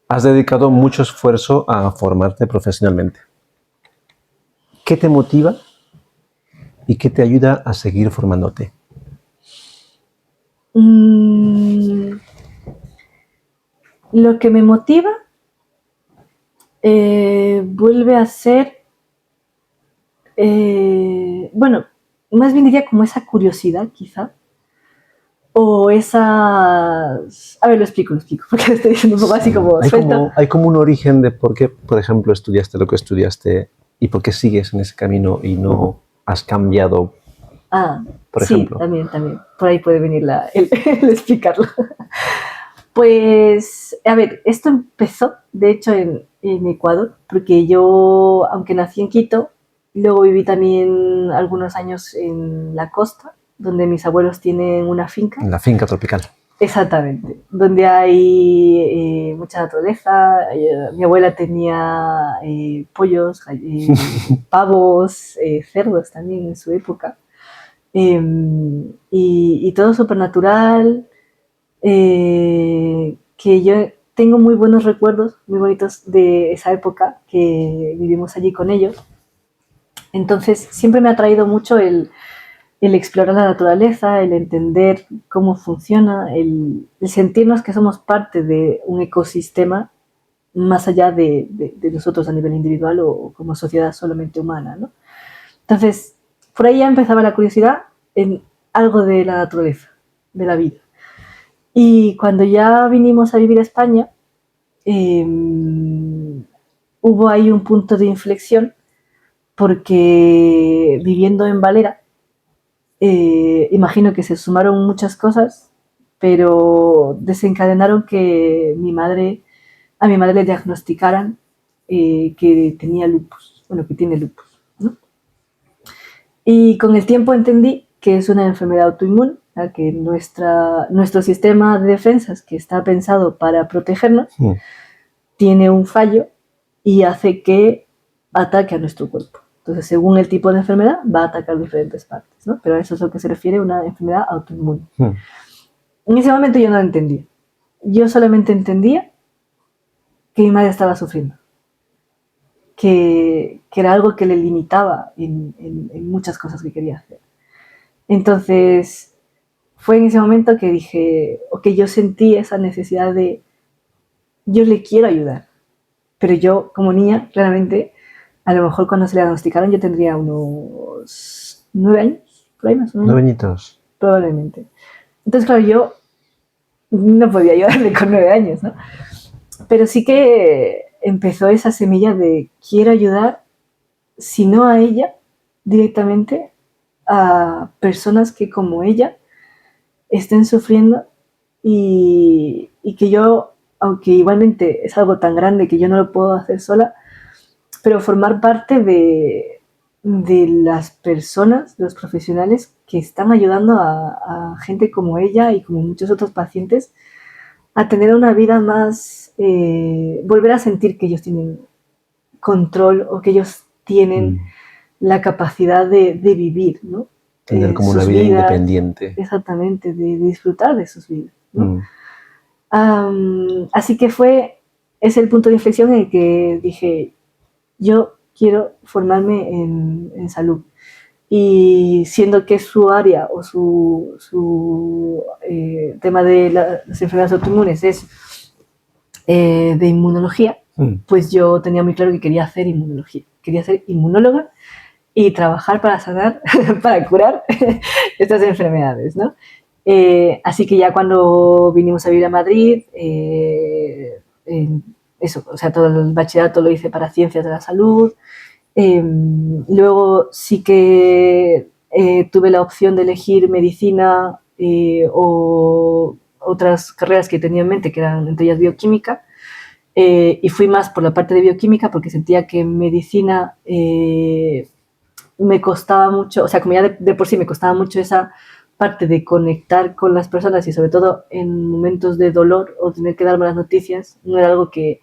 Has dedicado mucho esfuerzo a formarte profesionalmente. ¿Qué te motiva y qué te ayuda a seguir formándote? Lo que me motiva vuelve a ser Bueno, más bien diría como esa curiosidad, quizá. O esas... A ver, lo explico, porque estoy diciendo un poco así como suelto. Hay como un origen de por qué, por ejemplo, estudiaste lo que estudiaste y por qué sigues en ese camino y no has cambiado, por Sí, ejemplo. también. Por ahí puede venir el explicarlo. Pues, a ver, esto empezó, de hecho, en Ecuador, porque yo, aunque nací en Quito, luego viví también algunos años en la costa, donde mis abuelos tienen una finca. En la finca tropical. Exactamente, donde hay mucha naturaleza. Mi abuela tenía pollos, pavos, cerdos también en su época. Y todo súper natural, que yo tengo muy buenos recuerdos, muy bonitos de esa época que vivimos allí con ellos. Entonces siempre me ha atraído mucho el explorar la naturaleza, el entender cómo funciona, el sentirnos que somos parte de un ecosistema más allá de nosotros a nivel individual o como sociedad solamente humana, ¿no? Entonces, por ahí ya empezaba la curiosidad en algo de la naturaleza, de la vida. Y cuando ya vinimos a vivir a España, hubo ahí un punto de inflexión porque viviendo en Valera, imagino que se sumaron muchas cosas, pero desencadenaron que a mi madre le diagnosticaran que tenía lupus, bueno, que tiene lupus, ¿no? Y con el tiempo entendí que es una enfermedad autoinmune, que nuestro sistema de defensas, que está pensado para protegernos, tiene un fallo y hace que ataque a nuestro cuerpo. Entonces, según el tipo de enfermedad, va a atacar diferentes partes, ¿no? Pero a eso es lo que se refiere a una enfermedad autoinmune. En ese momento yo no lo entendía. Yo solamente entendía que mi madre estaba sufriendo, que era algo que le limitaba en muchas cosas que quería hacer. Entonces, fue en ese momento que dije, ok, yo sentí esa necesidad de, yo le quiero ayudar, pero yo como niña, claramente, a lo mejor cuando se le diagnosticaron yo tendría unos 9 años, por ahí más o menos. 9 añitos. Probablemente. Entonces, claro, yo no podía ayudarle con 9 años, ¿no? Pero sí que empezó esa semilla de quiero ayudar, si no a ella, directamente a personas que como ella estén sufriendo y que yo, aunque igualmente es algo tan grande que yo no lo puedo hacer sola, pero formar parte de las personas, de los profesionales que están ayudando a gente como ella y como muchos otros pacientes a tener una vida más, volver a sentir que ellos tienen control o que ellos tienen la capacidad de vivir, ¿no? Tener como una vida vidas, independiente. Exactamente, de disfrutar de sus vidas, ¿no? Así que es el punto de inflexión en el que dije, yo quiero formarme en salud. Y siendo que su área o su tema de las enfermedades autoinmunes es de inmunología, pues yo tenía muy claro que quería hacer inmunología. Quería ser inmunóloga y trabajar para sanar, para curar estas enfermedades, ¿no? Así que ya cuando vinimos a vivir a Madrid, eso, o sea, todo el bachillerato lo hice para ciencias de la salud. Luego sí que tuve la opción de elegir medicina o otras carreras que tenía en mente, que eran entre ellas bioquímica, y fui más por la parte de bioquímica porque sentía que en medicina me costaba mucho, o sea, como ya de por sí me costaba mucho esa parte de conectar con las personas y sobre todo en momentos de dolor o tener que dar malas noticias, no era algo que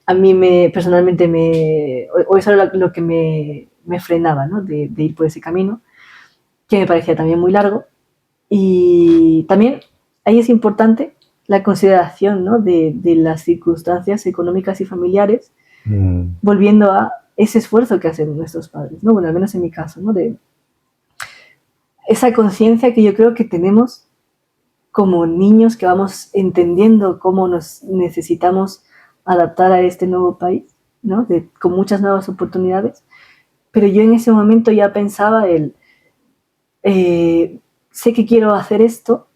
a mí personalmente o eso era lo que me frenaba, ¿no? De ir por ese camino, que me parecía también muy largo. Y también ahí es importante la consideración, ¿no? de las circunstancias económicas y familiares, volviendo a ese esfuerzo que hacen nuestros padres, ¿no? Bueno, al menos en mi caso, ¿no? De esa conciencia que yo creo que tenemos como niños que vamos entendiendo cómo nos necesitamos adaptar a este nuevo país, ¿no? Con muchas nuevas oportunidades, pero yo en ese momento ya pensaba sé que quiero hacer esto,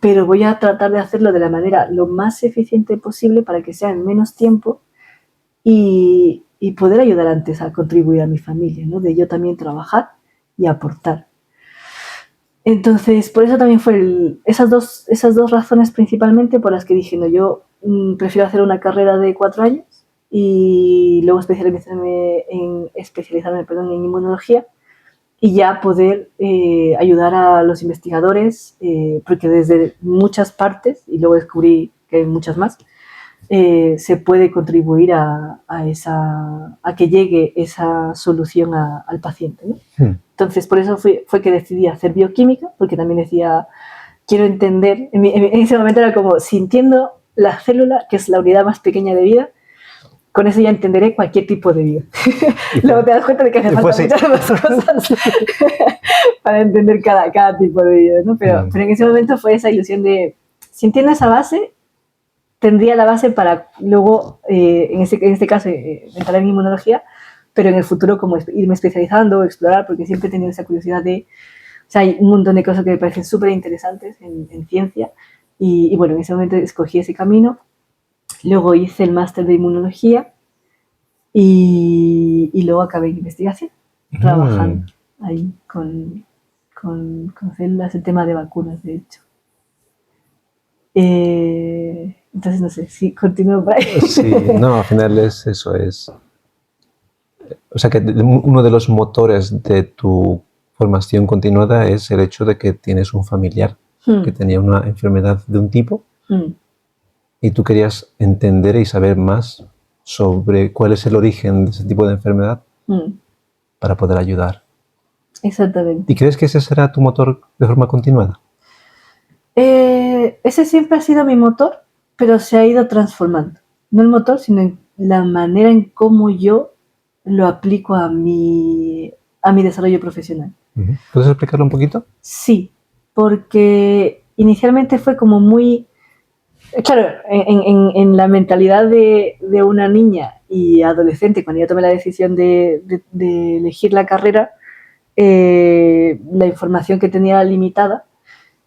pero voy a tratar de hacerlo de la manera lo más eficiente posible para que sea en menos tiempo y poder ayudar antes a contribuir a mi familia, ¿no? De yo también trabajar y aportar. Entonces, por eso también fue esas dos razones principalmente por las que dije, no, yo prefiero hacer una carrera de 4 años y luego especializarme en inmunología y ya poder ayudar a los investigadores, porque desde muchas partes, y luego descubrí que hay muchas más, se puede contribuir a que llegue esa solución al paciente, ¿no? Entonces, por eso fue que decidí hacer bioquímica, porque también decía, quiero entender, en ese momento era como, si entiendo la célula, que es la unidad más pequeña de vida, con eso ya entenderé cualquier tipo de vida. Luego te das cuenta de que hace falta muchas más cosas para entender cada tipo de vida, ¿no? Pero en ese momento fue esa ilusión de, si entiendo esa base, tendría la base para luego, en este caso, entrar en inmunología, pero en el futuro como irme especializando, explorar, porque siempre he tenido esa curiosidad de... O sea, hay un montón de cosas que me parecen súper interesantes en ciencia y bueno, en ese momento escogí ese camino. Luego hice el máster de inmunología y luego acabé en investigación, trabajando ahí con células, el tema de vacunas, de hecho. Entonces, no sé, si continúo por ahí. Sí, no, al final es eso, es... O sea, que uno de los motores de tu formación continuada es el hecho de que tienes un familiar que tenía una enfermedad de un tipo y tú querías entender y saber más sobre cuál es el origen de ese tipo de enfermedad para poder ayudar. Exactamente. ¿Y crees que ese será tu motor de forma continuada? Ese siempre ha sido mi motor, pero se ha ido transformando. No el motor, sino la manera en cómo yo lo aplico a mi desarrollo profesional. ¿Puedes explicarlo un poquito? Sí, porque inicialmente fue como muy... Claro, en la mentalidad de una niña y adolescente, cuando yo tomé la decisión de elegir la carrera, la información que tenía era limitada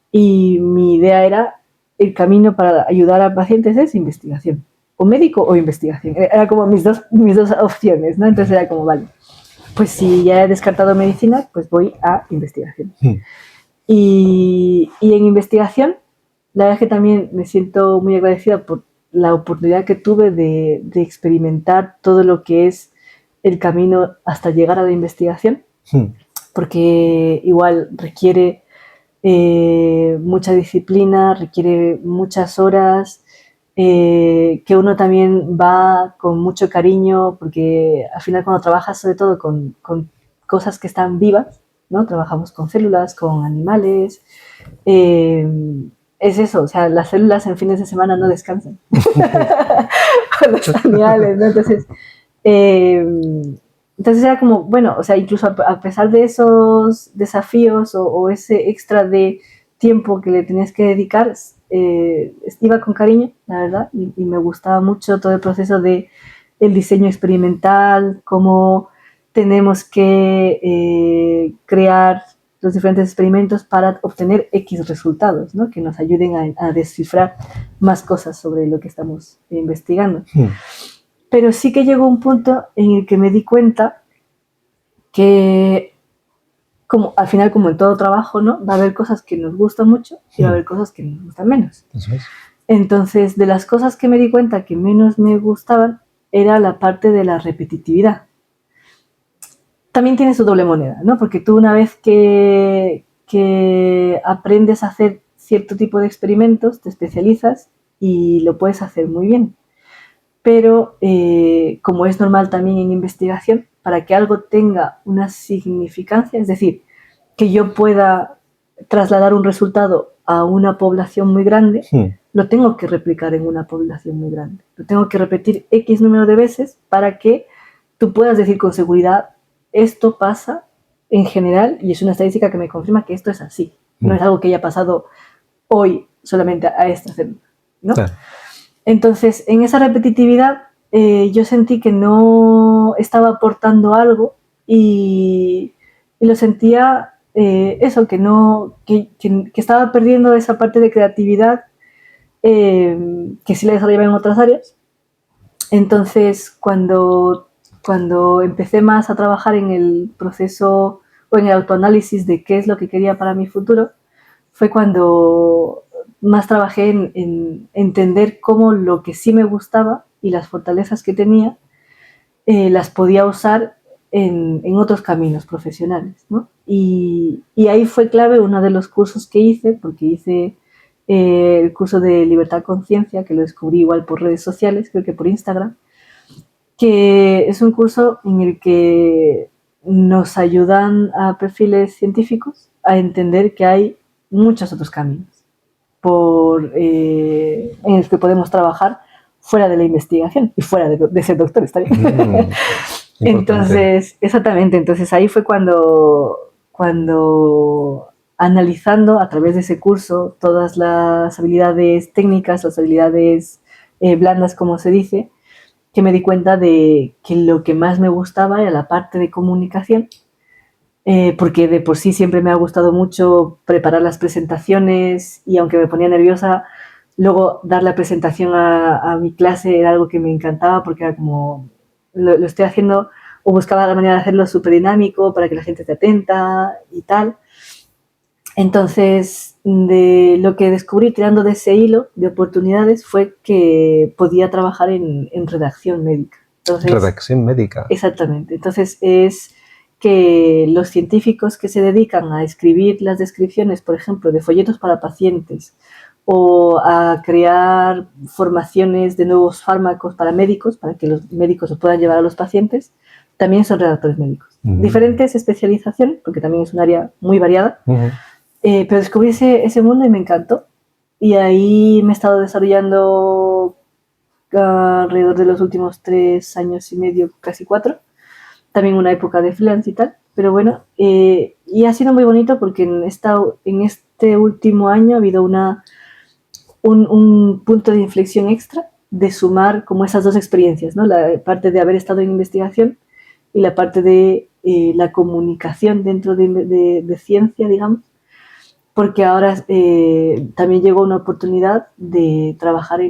y mi idea era el camino para ayudar a pacientes es investigación, o médico o investigación. Era como mis dos opciones, ¿no? Entonces era como, vale, pues si ya he descartado medicina, pues voy a investigación. Y en investigación, la verdad es que también me siento muy agradecida por la oportunidad que tuve de experimentar todo lo que es el camino hasta llegar a la investigación, porque igual requiere mucha disciplina, requiere muchas horas, que uno también va con mucho cariño, porque al final cuando trabajas sobre todo con cosas que están vivas, ¿no? Trabajamos con células, con animales, es eso, o sea, las células en fines de semana no descansan. Los animales, ¿no? Entonces era como, bueno, o sea, incluso a pesar de esos desafíos o ese extra de tiempo que le tenías que dedicar, iba con cariño, la verdad, y me gustaba mucho todo el proceso de el diseño experimental, cómo tenemos que crear los diferentes experimentos para obtener X resultados, ¿no? Que nos ayuden a descifrar más cosas sobre lo que estamos investigando. Pero sí que llegó un punto en el que me di cuenta que, como al final, como en todo trabajo, ¿no? Va a haber cosas que nos gustan mucho y va a haber cosas que nos gustan menos. Eso es. Entonces, de las cosas que me di cuenta que menos me gustaban era la parte de la repetitividad. También tiene su doble moneda, ¿no? Porque tú una vez que aprendes a hacer cierto tipo de experimentos, te especializas y lo puedes hacer muy bien. Pero como es normal también en investigación, para que algo tenga una significancia, es decir, que yo pueda trasladar un resultado a una población muy grande, lo tengo que replicar en una población muy grande. Lo tengo que repetir X número de veces para que tú puedas decir con seguridad, esto pasa en general y es una estadística que me confirma que esto es así. No es algo que haya pasado hoy solamente a esta célula, ¿no? Claro. Entonces, en esa repetitividad yo sentí que no estaba aportando algo y lo sentía eso, que estaba perdiendo esa parte de creatividad que sí la desarrollaba en otras áreas. Entonces, cuando empecé más a trabajar en el proceso o en el autoanálisis de qué es lo que quería para mi futuro, fue cuando más trabajé en entender cómo lo que sí me gustaba y las fortalezas que tenía las podía usar en otros caminos profesionales, ¿no? Y ahí fue clave uno de los cursos que hice, porque hice el curso de Libertad Conciencia, que lo descubrí igual por redes sociales, creo que por Instagram, que es un curso en el que nos ayudan a perfiles científicos a entender que hay muchos otros caminos en los que podemos trabajar fuera de la investigación y fuera de ser doctores también. Entonces, exactamente, entonces ahí fue cuando analizando a través de ese curso todas las habilidades técnicas, las habilidades blandas, como se dice, que me di cuenta de que lo que más me gustaba era la parte de comunicación, porque de por sí siempre me ha gustado mucho preparar las presentaciones y aunque me ponía nerviosa, luego dar la presentación a mi clase era algo que me encantaba porque era como, lo estoy haciendo o buscaba la manera de hacerlo súper dinámico para que la gente esté atenta y tal. Entonces, de lo que descubrí tirando de ese hilo de oportunidades fue que podía trabajar en redacción médica. Entonces, redacción médica. Exactamente. Entonces, es que los científicos que se dedican a escribir las descripciones, por ejemplo, de folletos para pacientes o a crear formaciones de nuevos fármacos para médicos, para que los médicos los puedan llevar a los pacientes, también son redactores médicos. Diferentes especializaciones, porque también es un área muy variada, pero descubrí ese mundo y me encantó. Y ahí me he estado desarrollando alrededor de los últimos 3 años y medio, casi 4. También una época de freelance y tal. Pero bueno, y ha sido muy bonito porque en este último año ha habido un punto de inflexión extra de sumar como esas dos experiencias, ¿no? La parte de haber estado en investigación y la parte de la comunicación dentro de ciencia, digamos, porque ahora también llegó una oportunidad de trabajar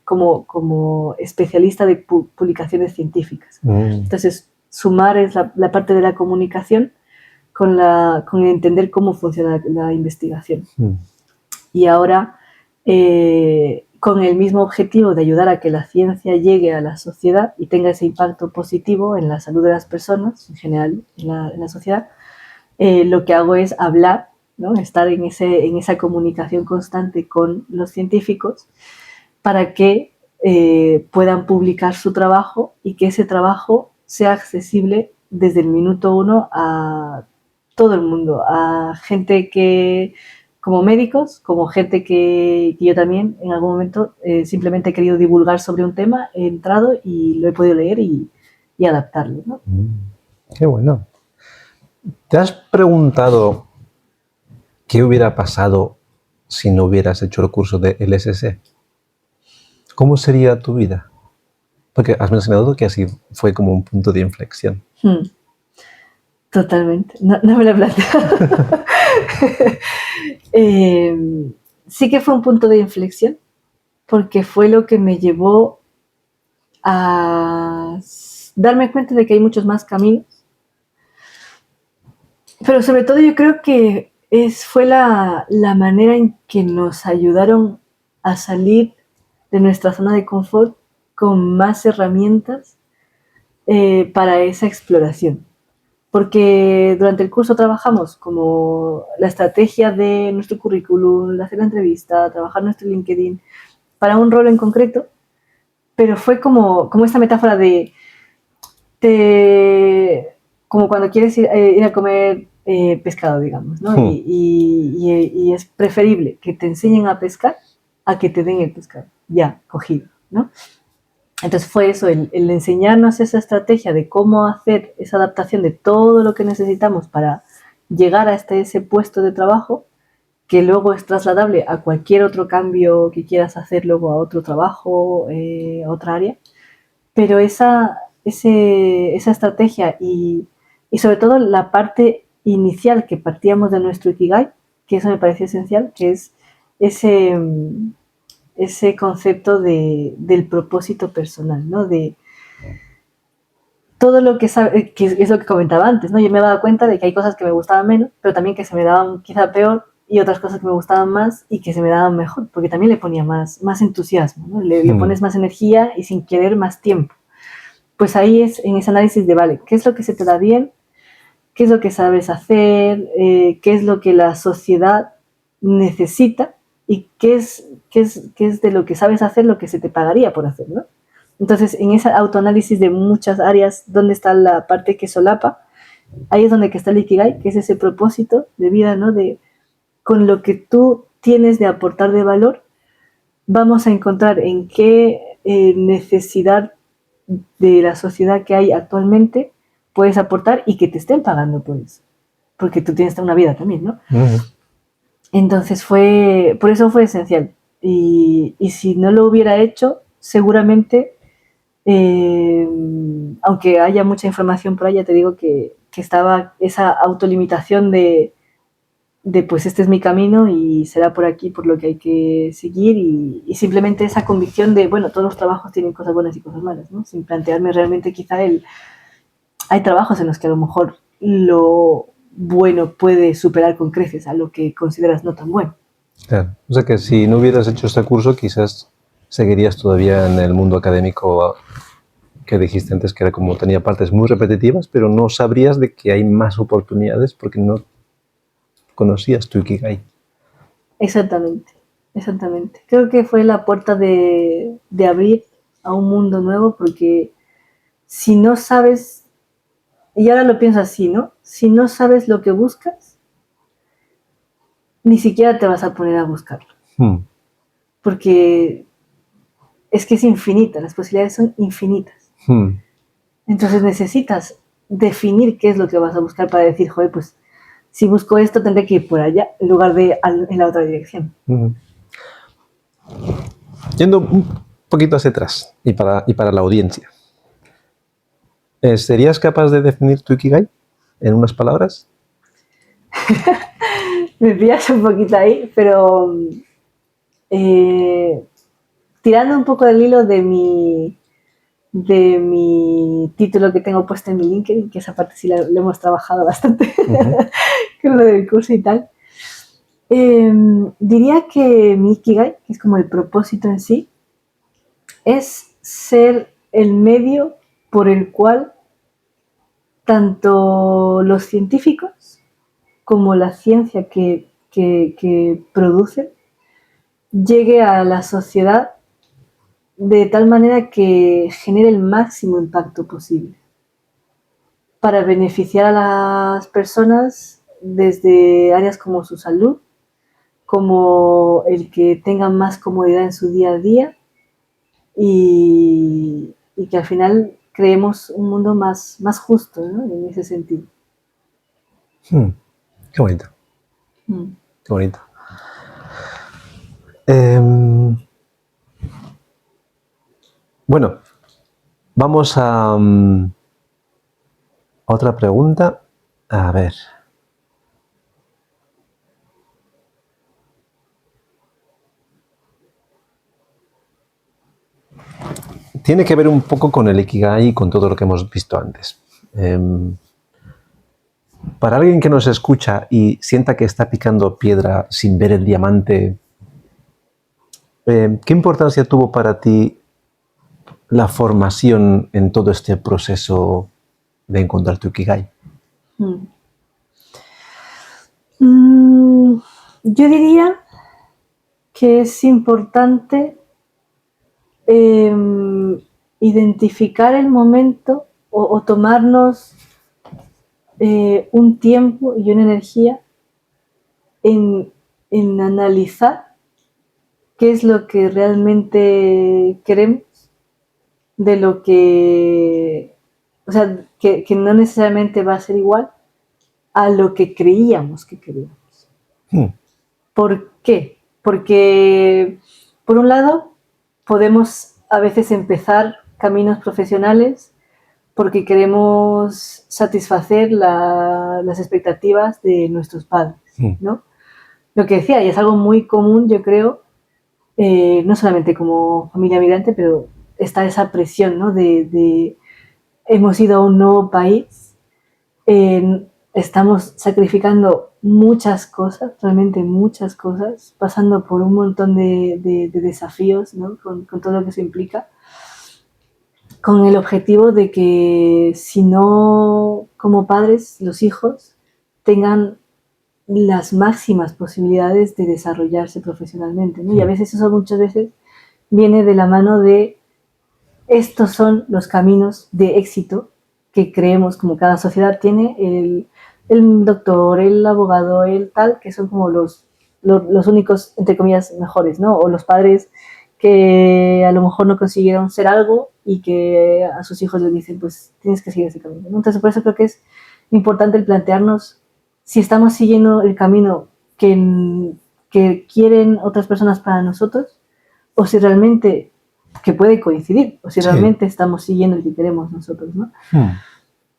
como especialista de publicaciones científicas. Entonces, sumar es la parte de la comunicación con entender cómo funciona la investigación. Y ahora, con el mismo objetivo de ayudar a que la ciencia llegue a la sociedad y tenga ese impacto positivo en la salud de las personas, en general en la sociedad, lo que hago es hablar, ¿no? Estar en esa comunicación constante con los científicos para que puedan publicar su trabajo y que ese trabajo sea accesible desde el minuto 1 a todo el mundo, a gente que, como médicos, como gente que yo también en algún momento simplemente he querido divulgar sobre un tema, he entrado y lo he podido leer y adaptarlo, ¿no? Qué bueno. ¿Te has preguntado qué hubiera pasado si no hubieras hecho el curso de LSC? ¿Cómo sería tu vida? Porque has mencionado que así fue como un punto de inflexión. Totalmente. No me lo he planteado. Sí que fue un punto de inflexión porque fue lo que me llevó a darme cuenta de que hay muchos más caminos. Pero sobre todo yo creo que fue la manera en que nos ayudaron a salir de nuestra zona de confort con más herramientas para esa exploración. Porque durante el curso trabajamos como la estrategia de nuestro currículum, hacer la entrevista, trabajar nuestro LinkedIn para un rol en concreto, pero fue como esta metáfora de como cuando quieres ir a comer pescado, digamos, ¿no? Y es preferible que te enseñen a pescar a que te den el pescado ya cogido, ¿no? Entonces fue eso, el enseñarnos esa estrategia de cómo hacer esa adaptación de todo lo que necesitamos para llegar hasta ese puesto de trabajo, que luego es trasladable a cualquier otro cambio que quieras hacer luego a otro trabajo, a otra área. Pero esa estrategia y Y sobre todo la parte inicial que partíamos de nuestro Ikigai, que eso me pareció esencial, que es ese concepto del propósito personal, ¿no? De todo lo que sabe, que es lo que comentaba antes, ¿no? Yo me he dado cuenta de que hay cosas que me gustaban menos, pero también que se me daban quizá peor, y otras cosas que me gustaban más y que se me daban mejor, porque también le ponía más entusiasmo, ¿no? Le pones más energía y sin querer más tiempo. Pues ahí es en ese análisis de, vale, ¿qué es lo que se te da bien? ¿Qué es lo que sabes hacer? ¿Qué es lo que la sociedad necesita? ¿Y qué es de lo que sabes hacer lo que se te pagaría por hacer, ¿no? Entonces, en ese autoanálisis de muchas áreas, ¿dónde está la parte que solapa? Ahí es donde está el Ikigai, que es ese propósito de vida, ¿no? De con lo que tú tienes de aportar de valor, vamos a encontrar en qué necesidad de la sociedad que hay actualmente puedes aportar y que te estén pagando por eso. Porque tú tienes una vida también, ¿no? Entonces por eso fue esencial. Y si no lo hubiera hecho, seguramente, aunque haya mucha información por ahí, ya te digo que estaba esa autolimitación de pues este es mi camino y será por aquí por lo que hay que seguir y simplemente esa convicción de, bueno, todos los trabajos tienen cosas buenas y cosas malas, ¿no? Sin plantearme realmente quizá hay trabajos en los que a lo mejor lo bueno puede superar con creces a lo que consideras no tan bueno. Claro. O sea que si no hubieras hecho este curso, quizás seguirías todavía en el mundo académico que dijiste antes, que era como tenía partes muy repetitivas, pero no sabrías de que hay más oportunidades porque no conocías tu Ikigai. Exactamente. Creo que fue la puerta de abrir a un mundo nuevo, porque si no sabes, y ahora lo pienso así, ¿no? Si no sabes lo que buscas, ni siquiera te vas a poner a buscarlo. Porque es que es infinita, las posibilidades son infinitas. Entonces necesitas definir qué es lo que vas a buscar para decir, joder, pues si busco esto tendré que ir por allá en lugar de en la otra dirección. Yendo un poquito hacia atrás y para la audiencia, ¿serías capaz de definir tu Ikigai en unas palabras? Me pillas un poquito ahí, pero tirando un poco del hilo de mi título que tengo puesto en mi LinkedIn, que esa parte sí lo hemos trabajado bastante con lo del curso y tal, diría que mi Ikigai, que es como el propósito en sí, es ser el medio por el cual tanto los científicos como la ciencia que producen llegue a la sociedad de tal manera que genere el máximo impacto posible para beneficiar a las personas desde áreas como su salud, como el que tengan más comodidad en su día a día y que al final creemos un mundo más justo, ¿no? En ese sentido. Qué bonito. Qué bonito. Bueno, vamos a otra pregunta. A ver. Tiene que ver un poco con el Ikigai y con todo lo que hemos visto antes. Para alguien que nos escucha y sienta que está picando piedra sin ver el diamante, ¿qué importancia tuvo para ti la formación en todo este proceso de encontrar tu Ikigai? Yo diría que es importante identificar el momento o tomarnos un tiempo y una energía en analizar qué es lo que realmente queremos, de lo que, o sea, que no necesariamente va a ser igual a lo que creíamos que queríamos. ¿Por qué? Porque, por un lado, podemos a veces empezar caminos profesionales porque queremos satisfacer las expectativas de nuestros padres, ¿no? Lo que decía, y es algo muy común, yo creo, no solamente como familia migrante, pero está esa presión, ¿no? de hemos ido a un nuevo país, estamos sacrificando muchas cosas, realmente muchas cosas, pasando por un montón de desafíos, ¿no? Con todo lo que eso implica, con el objetivo de que si no, como padres, los hijos tengan las máximas posibilidades de desarrollarse profesionalmente, ¿no? Y a veces eso muchas veces viene de la mano de estos son los caminos de éxito que creemos como cada sociedad tiene, el doctor, el abogado, el tal, que son como los únicos, entre comillas, mejores, ¿no? O los padres que a lo mejor no consiguieron ser algo y que a sus hijos les dicen, pues tienes que seguir ese camino, ¿no? Entonces, por eso creo que es importante el plantearnos si estamos siguiendo el camino que quieren otras personas para nosotros, o si realmente, que puede coincidir, o si realmente estamos siguiendo el que queremos nosotros, ¿no?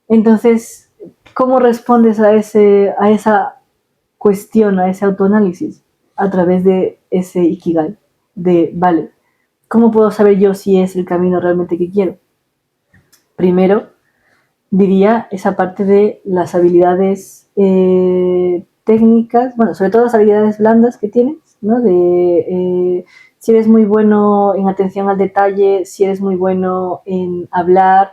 Entonces, ¿cómo respondes a esa cuestión, a ese autoanálisis? A través de ese Ikigai, de, vale, ¿cómo puedo saber yo si es el camino realmente que quiero? Primero, diría esa parte de las habilidades técnicas, bueno, sobre todo las habilidades blandas que tienes, ¿no? Si eres muy bueno en atención al detalle, si eres muy bueno en hablar,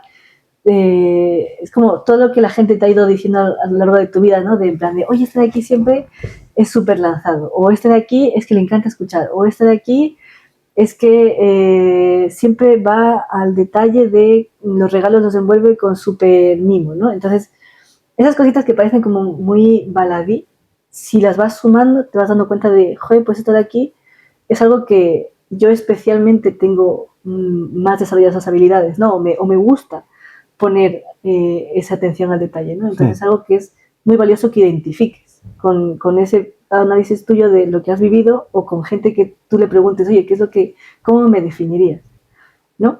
es como todo lo que la gente te ha ido diciendo a lo largo de tu vida, ¿no? De en plan de, oye, este de aquí siempre es súper lanzado, o este de aquí es que le encanta escuchar, o este de aquí es que siempre va al detalle de los regalos, los envuelve con súper mimo, ¿no? Entonces, esas cositas que parecen como muy baladí, si las vas sumando, te vas dando cuenta de, joder, pues esto de aquí es algo que yo especialmente tengo más desarrolladas esas habilidades, ¿no? O me gusta poner esa atención al detalle, ¿no? Entonces es algo que es muy valioso que identifiques con ese análisis tuyo de lo que has vivido o con gente que tú le preguntes, oye, ¿cómo me definirías? ¿No?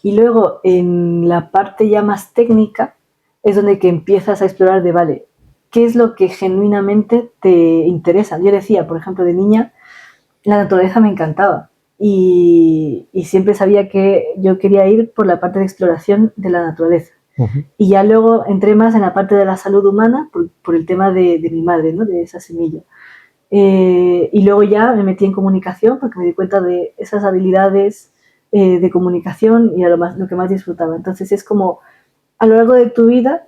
Y luego en la parte ya más técnica es donde que empiezas a explorar de, vale, ¿qué es lo que genuinamente te interesa? Yo decía, por ejemplo, de niña, la naturaleza me encantaba y siempre sabía que yo quería ir por la parte de exploración de la naturaleza. Y ya luego entré más en la parte de la salud humana por el tema de mi madre, ¿no? De esa semilla. Y luego ya me metí en comunicación porque me di cuenta de esas habilidades de comunicación y a lo que más disfrutaba. Entonces es como a lo largo de tu vida,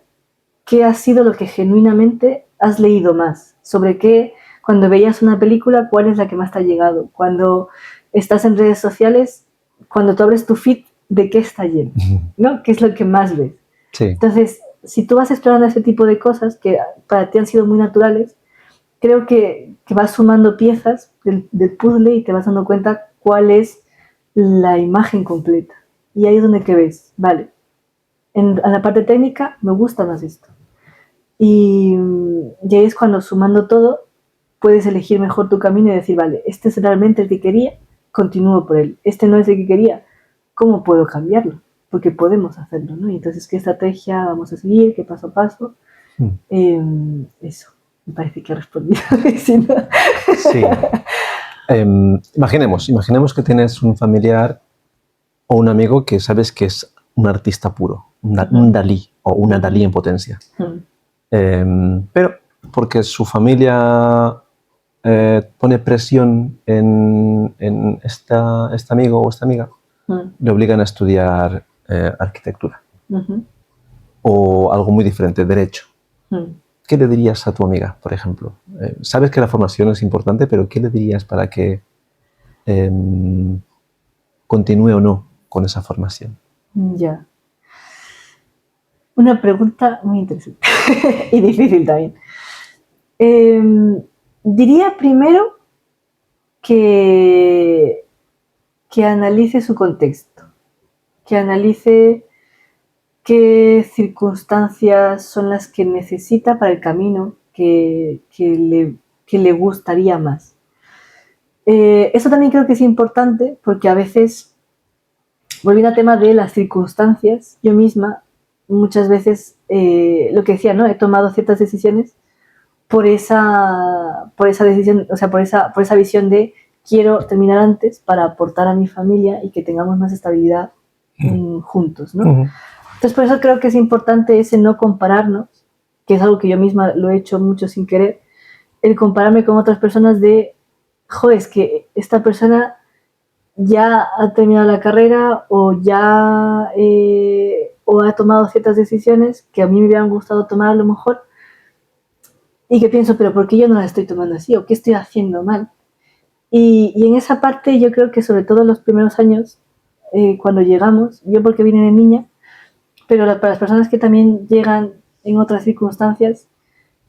¿qué ha sido lo que genuinamente has leído más? ¿Sobre qué? Cuando veías una película, ¿cuál es la que más te ha llegado? Cuando estás en redes sociales, cuando tú abres tu feed, ¿de qué está lleno? ¿No? ¿Qué es lo que más ves? Sí. Entonces, si tú vas explorando ese tipo de cosas que para ti han sido muy naturales, creo que vas sumando piezas del puzzle y te vas dando cuenta cuál es la imagen completa. Y ahí es donde que ves, vale, en la parte técnica me gusta más esto. Y ahí es cuando sumando todo puedes elegir mejor tu camino y decir, vale, este es realmente el que quería, continúo por él. Este no es el que quería, ¿cómo puedo cambiarlo? Porque podemos hacerlo, ¿no? Y entonces, ¿qué estrategia vamos a seguir? ¿Qué paso a paso? Eso, me parece que he respondido. Si no... Sí. Imaginemos que tienes un familiar o un amigo que sabes que es un artista puro, un Dalí o una Dalí en potencia. Pero porque su familia pone presión en este amigo o esta amiga, le obligan a estudiar arquitectura o algo muy diferente, derecho. ¿Qué le dirías a tu amiga, por ejemplo? Sabes que la formación es importante, pero ¿qué le dirías para que continúe o no con esa formación? Ya. Una pregunta muy interesante y difícil también. Diría primero que analice su contexto, que analice qué circunstancias son las que necesita para el camino que le gustaría más. Eso también creo que es importante porque a veces, volviendo al tema de las circunstancias, yo misma muchas veces, lo que decía, ¿no? He tomado ciertas decisiones por esa decisión, o sea, por esa visión de quiero terminar antes para aportar a mi familia y que tengamos más estabilidad juntos, ¿no? Entonces, por eso creo que es importante ese no compararnos, que es algo que yo misma lo he hecho mucho sin querer, el compararme con otras personas de, joder, es que esta persona ya ha terminado la carrera o ya o ha tomado ciertas decisiones que a mí me hubieran gustado tomar a lo mejor y que pienso, pero ¿por qué yo no las estoy tomando así? ¿O qué estoy haciendo mal? Y en esa parte yo creo que sobre todo en los primeros años, cuando llegamos, yo porque vine de niña, pero para las personas que también llegan en otras circunstancias,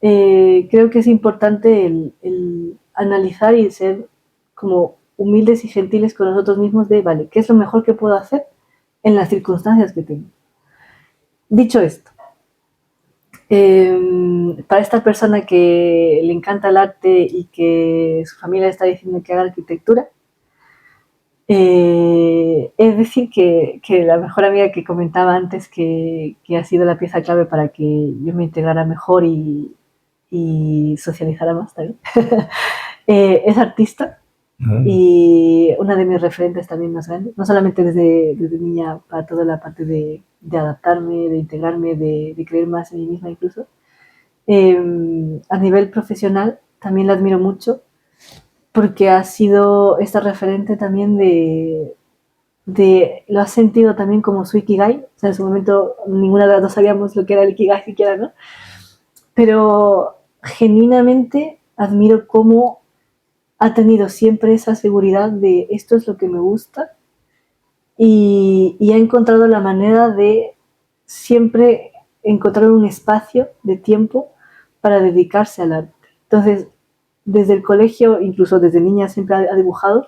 creo que es importante el analizar y ser como humildes y gentiles con nosotros mismos de, vale, ¿qué es lo mejor que puedo hacer en las circunstancias que tengo? Dicho esto, para esta persona que le encanta el arte y que su familia está diciendo que haga arquitectura, es decir que la mejor amiga que comentaba antes que ha sido la pieza clave para que yo me integrara mejor y socializara más también, es artista y una de mis referentes también más grandes, no solamente desde niña para toda la parte de adaptarme, de integrarme, de creer más en mí misma incluso. A nivel profesional también la admiro mucho porque ha sido esta referente también lo has sentido también como su Ikigai, o sea, en su momento ninguna de las dos sabíamos lo que era el Ikigai siquiera, ¿no? Pero genuinamente admiro cómo ha tenido siempre esa seguridad de esto es lo que me gusta y ha encontrado la manera de siempre encontrar un espacio de tiempo para dedicarse al arte. Entonces, desde el colegio, incluso desde niña, siempre ha dibujado.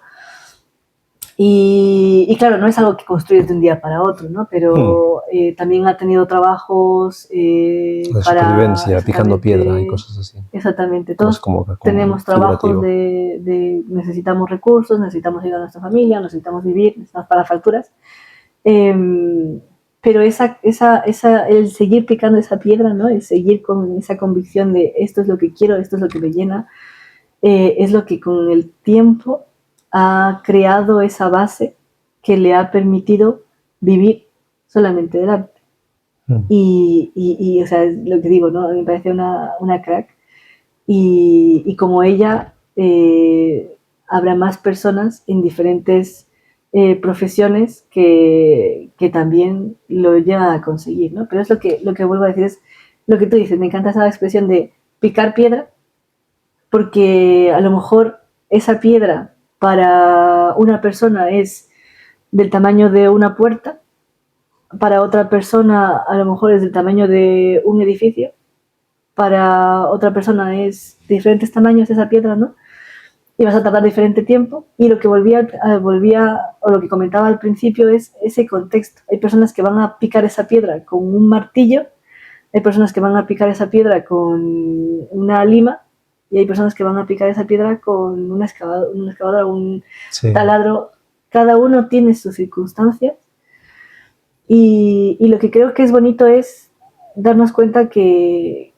Y claro, no es algo que construyes de un día para otro, ¿no? Pero también ha tenido trabajos de supervivencia, picando piedra y cosas así. Exactamente. Todos como tenemos trabajos de necesitamos recursos, necesitamos ayudar a nuestra familia, necesitamos vivir, necesitamos pagar facturas. Pero el seguir picando esa piedra, ¿no? El seguir con esa convicción de esto es lo que quiero, esto es lo que me llena, es lo que con el tiempo ha creado esa base que le ha permitido vivir solamente del arte. Y o sea, es lo que digo, ¿no? Me parece una crack. Y como ella, habrá más personas en diferentes profesiones que también lo llegan a conseguir, ¿no? Pero es lo que vuelvo a decir, es lo que tú dices, me encanta esa expresión de picar piedra, porque a lo mejor esa piedra para una persona es del tamaño de una puerta, para otra persona a lo mejor es del tamaño de un edificio, para otra persona es de diferentes tamaños esa piedra, ¿no? Y vas a tardar diferente tiempo. Y lo que volvía, o lo que comentaba al principio es ese contexto. Hay personas que van a picar esa piedra con un martillo, hay personas que van a picar esa piedra con una lima, y hay personas que van a picar esa piedra con una excavadora, un taladro. Cada uno tiene sus circunstancias y lo que creo que es bonito es darnos cuenta que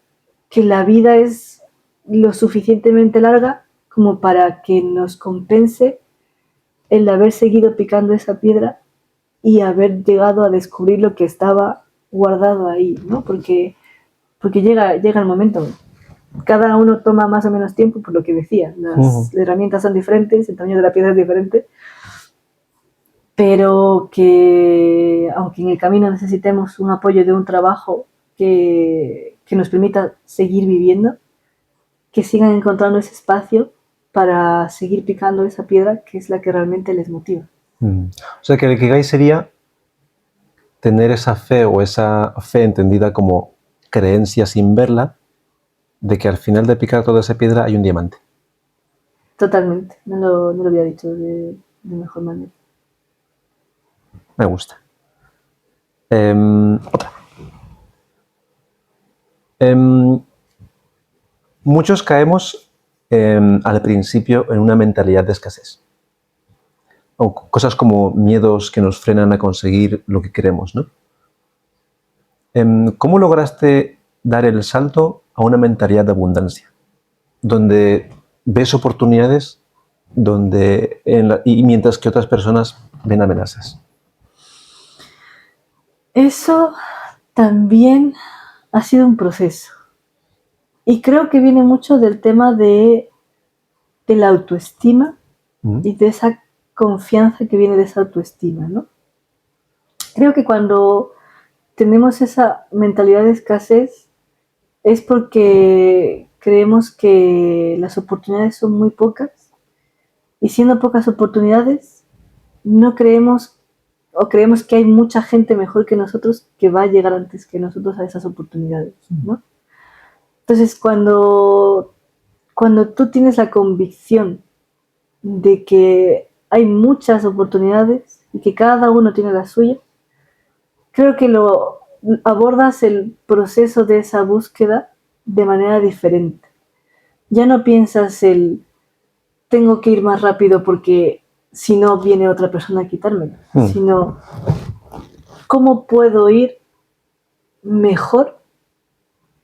la vida es lo suficientemente larga como para que nos compense el haber seguido picando esa piedra y haber llegado a descubrir lo que estaba guardado ahí, ¿no? Porque llega el momento. Cada uno toma más o menos tiempo, por lo que decía. Las herramientas son diferentes, el tamaño de la piedra es diferente, pero que aunque en el camino necesitemos un apoyo de un trabajo que nos permita seguir viviendo, que sigan encontrando ese espacio para seguir picando esa piedra que es la que realmente les motiva. O sea que el Ikigai sería tener esa fe o esa fe entendida como creencia sin verla, de que al final de picar toda esa piedra hay un diamante. Totalmente, no lo había dicho de mejor manera. Me gusta. Otra. Muchos caemos al principio en una mentalidad de escasez. O cosas como miedos que nos frenan a conseguir lo que queremos, ¿no? ¿Cómo lograste dar el salto a una mentalidad de abundancia? Donde ves oportunidades y mientras que otras personas ven amenazas. Eso también ha sido un proceso. Y creo que viene mucho del tema de la autoestima y de esa confianza que viene de esa autoestima, ¿no? Creo que cuando tenemos esa mentalidad de escasez es porque creemos que las oportunidades son muy pocas y siendo pocas oportunidades no creemos o creemos que hay mucha gente mejor que nosotros que va a llegar antes que nosotros a esas oportunidades, ¿no? Entonces, cuando tú tienes la convicción de que hay muchas oportunidades y que cada uno tiene la suya, creo que lo abordas el proceso de esa búsqueda de manera diferente. Ya no piensas tengo que ir más rápido porque si no viene otra persona a quitármelo, sino cómo puedo ir mejor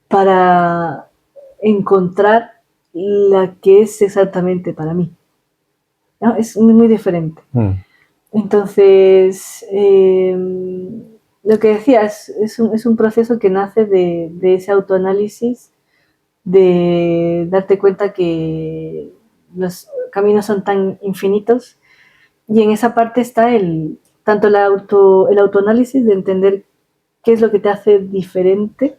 para encontrar la que es exactamente para mí, ¿no? Es muy diferente. Entonces, lo que decía es un proceso que nace de ese autoanálisis, de darte cuenta que los caminos son tan infinitos y en esa parte está tanto el autoanálisis de entender qué es lo que te hace diferente.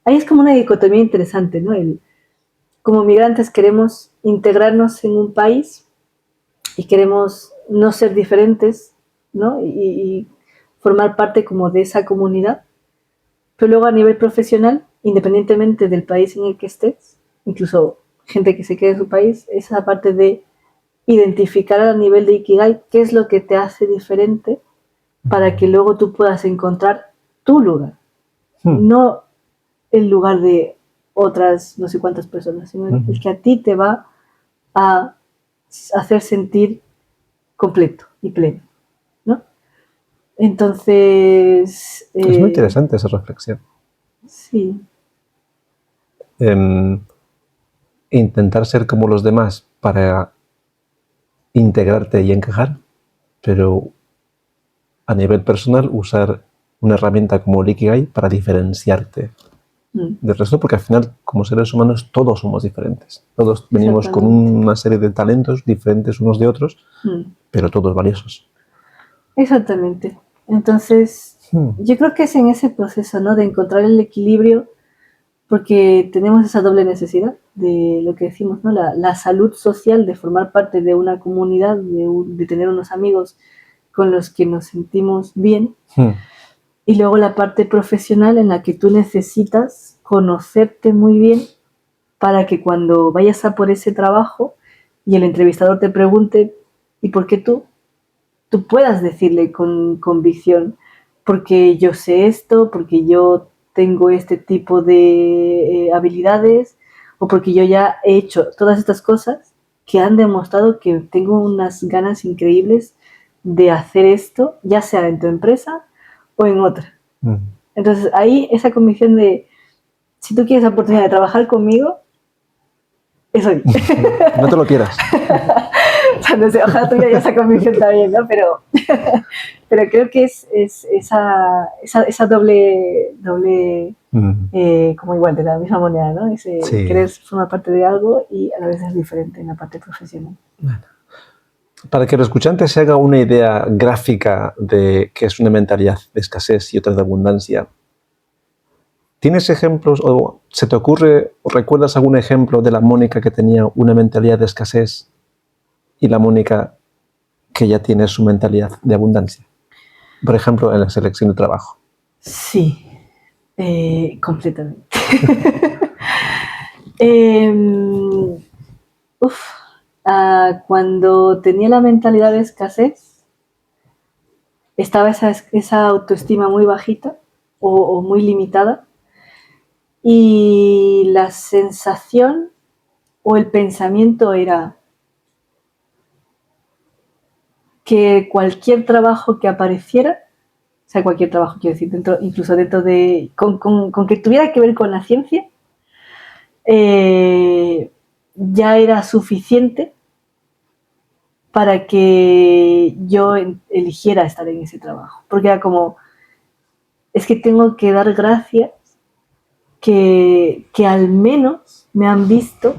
Ahí es como una dicotomía interesante, ¿no? Como migrantes queremos integrarnos en un país y queremos no ser diferentes, ¿no? Y formar parte como de esa comunidad. Pero luego a nivel profesional, independientemente del país en el que estés, incluso gente que se quede en su país, esa parte de identificar a nivel de Ikigai qué es lo que te hace diferente para que luego tú puedas encontrar tu lugar. No el lugar de otras no sé cuántas personas, sino el que a ti te va a hacer sentir completo y pleno, ¿no? Entonces... es muy interesante esa reflexión. Sí. Intentar ser como los demás para integrarte y encajar, pero a nivel personal usar una herramienta como el Ikigai para diferenciarte del resto, porque al final, como seres humanos, todos somos diferentes. Todos venimos con una serie de talentos diferentes unos de otros, pero todos valiosos. Exactamente. Entonces, yo creo que es en ese proceso, ¿no? De encontrar el equilibrio, porque tenemos esa doble necesidad de lo que decimos, ¿no? La salud social, de formar parte de una comunidad, de tener unos amigos con los que nos sentimos bien. Y luego la parte profesional en la que tú necesitas conocerte muy bien para que cuando vayas a por ese trabajo y el entrevistador te pregunte ¿y por qué tú puedas decirle con convicción porque yo sé esto, porque yo tengo este tipo de habilidades o porque yo ya he hecho todas estas cosas que han demostrado que tengo unas ganas increíbles de hacer esto, ya sea en tu empresa o en otra. Entonces ahí esa convicción de si tú quieres la oportunidad de trabajar conmigo, es hoy. No te lo quieras. O sea, no sé, ojalá tuviera esa convicción también, ¿no? Pero creo que es esa doble como igual de la misma moneda, ¿no? Ese querer formar parte de algo y a la vez es diferente en la parte profesional. Bueno. Para que el escuchante se haga una idea gráfica de qué es una mentalidad de escasez y otra de abundancia, ¿tienes ejemplos o se te ocurre o recuerdas algún ejemplo de la Mónica que tenía una mentalidad de escasez y la Mónica que ya tiene su mentalidad de abundancia? Por ejemplo, en la selección de trabajo. Sí, completamente. Cuando tenía la mentalidad de escasez, estaba esa autoestima muy bajita o muy limitada y la sensación o el pensamiento era que cualquier trabajo que apareciera sea, cualquier trabajo, quiero decir, incluso dentro de, con que tuviera que ver con la ciencia, ya era suficiente para que yo eligiera estar en ese trabajo. Porque era como, es que tengo que dar gracias que al menos me han visto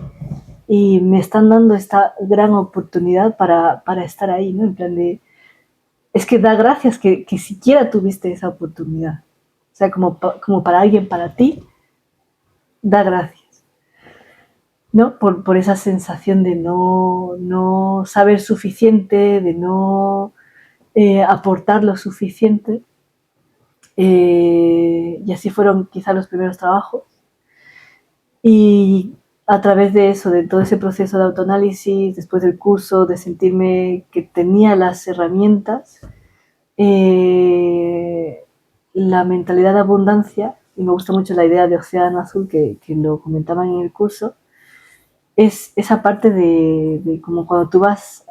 y me están dando esta gran oportunidad para estar ahí, ¿no? En plan de, es que da gracias que siquiera tuviste esa oportunidad. O sea, como para alguien, para ti, da gracias, ¿no? Por esa sensación de no saber suficiente, de no aportar lo suficiente. Y así fueron quizá los primeros trabajos. Y a través de eso, de todo ese proceso de autoanálisis, después del curso, de sentirme que tenía las herramientas, la mentalidad de abundancia, y me gusta mucho la idea de océano azul que lo comentaban en el curso, es esa parte de como cuando tú vas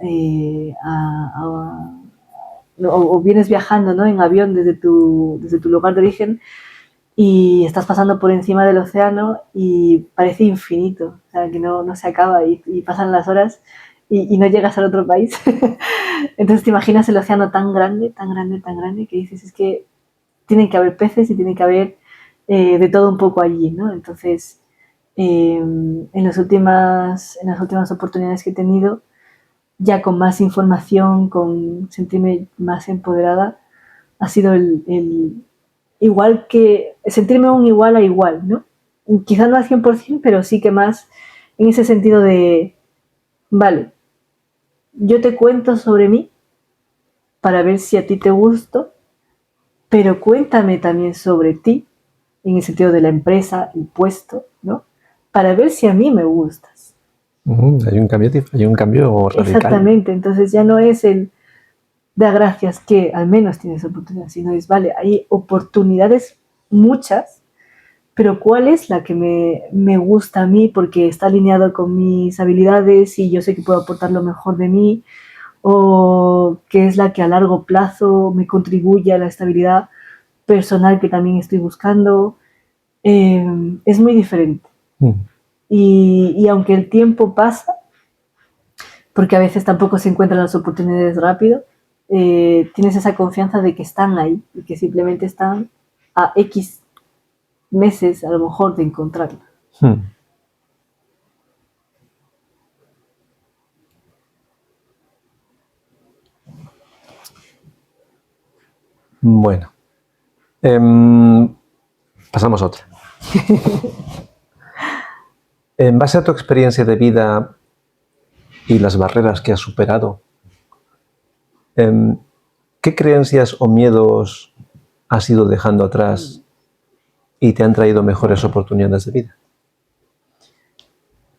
o vienes viajando, ¿no? En avión desde tu lugar de origen y estás pasando por encima del océano y parece infinito, o sea, que no se acaba y pasan las horas y no llegas al otro país. Entonces te imaginas el océano tan grande, tan grande, tan grande, que dices, es que tienen que haber peces y tiene que haber de todo un poco allí, ¿no? Entonces, en las últimas oportunidades que he tenido, ya con más información, con sentirme más empoderada, ha sido el igual que sentirme un igual a igual, ¿no? Quizás no al 100%, pero sí que más en ese sentido de, vale, yo te cuento sobre mí para ver si a ti te gusto, pero cuéntame también sobre ti, en el sentido de la empresa, el puesto, ¿no? Para ver si a mí me gustas. Hay un cambio radical. Exactamente, entonces ya no es el da gracias que al menos tienes oportunidad, sino es, vale, hay oportunidades muchas, pero ¿cuál es la que me gusta a mí porque está alineado con mis habilidades y yo sé que puedo aportar lo mejor de mí? ¿O qué es la que a largo plazo me contribuye a la estabilidad personal que también estoy buscando? Es muy diferente. Y aunque el tiempo pasa, porque a veces tampoco se encuentran las oportunidades rápido, tienes esa confianza de que están ahí y que simplemente están a X meses a lo mejor de encontrarla. Bueno, pasamos a otra. En base a tu experiencia de vida y las barreras que has superado, ¿qué creencias o miedos has ido dejando atrás y te han traído mejores oportunidades de vida?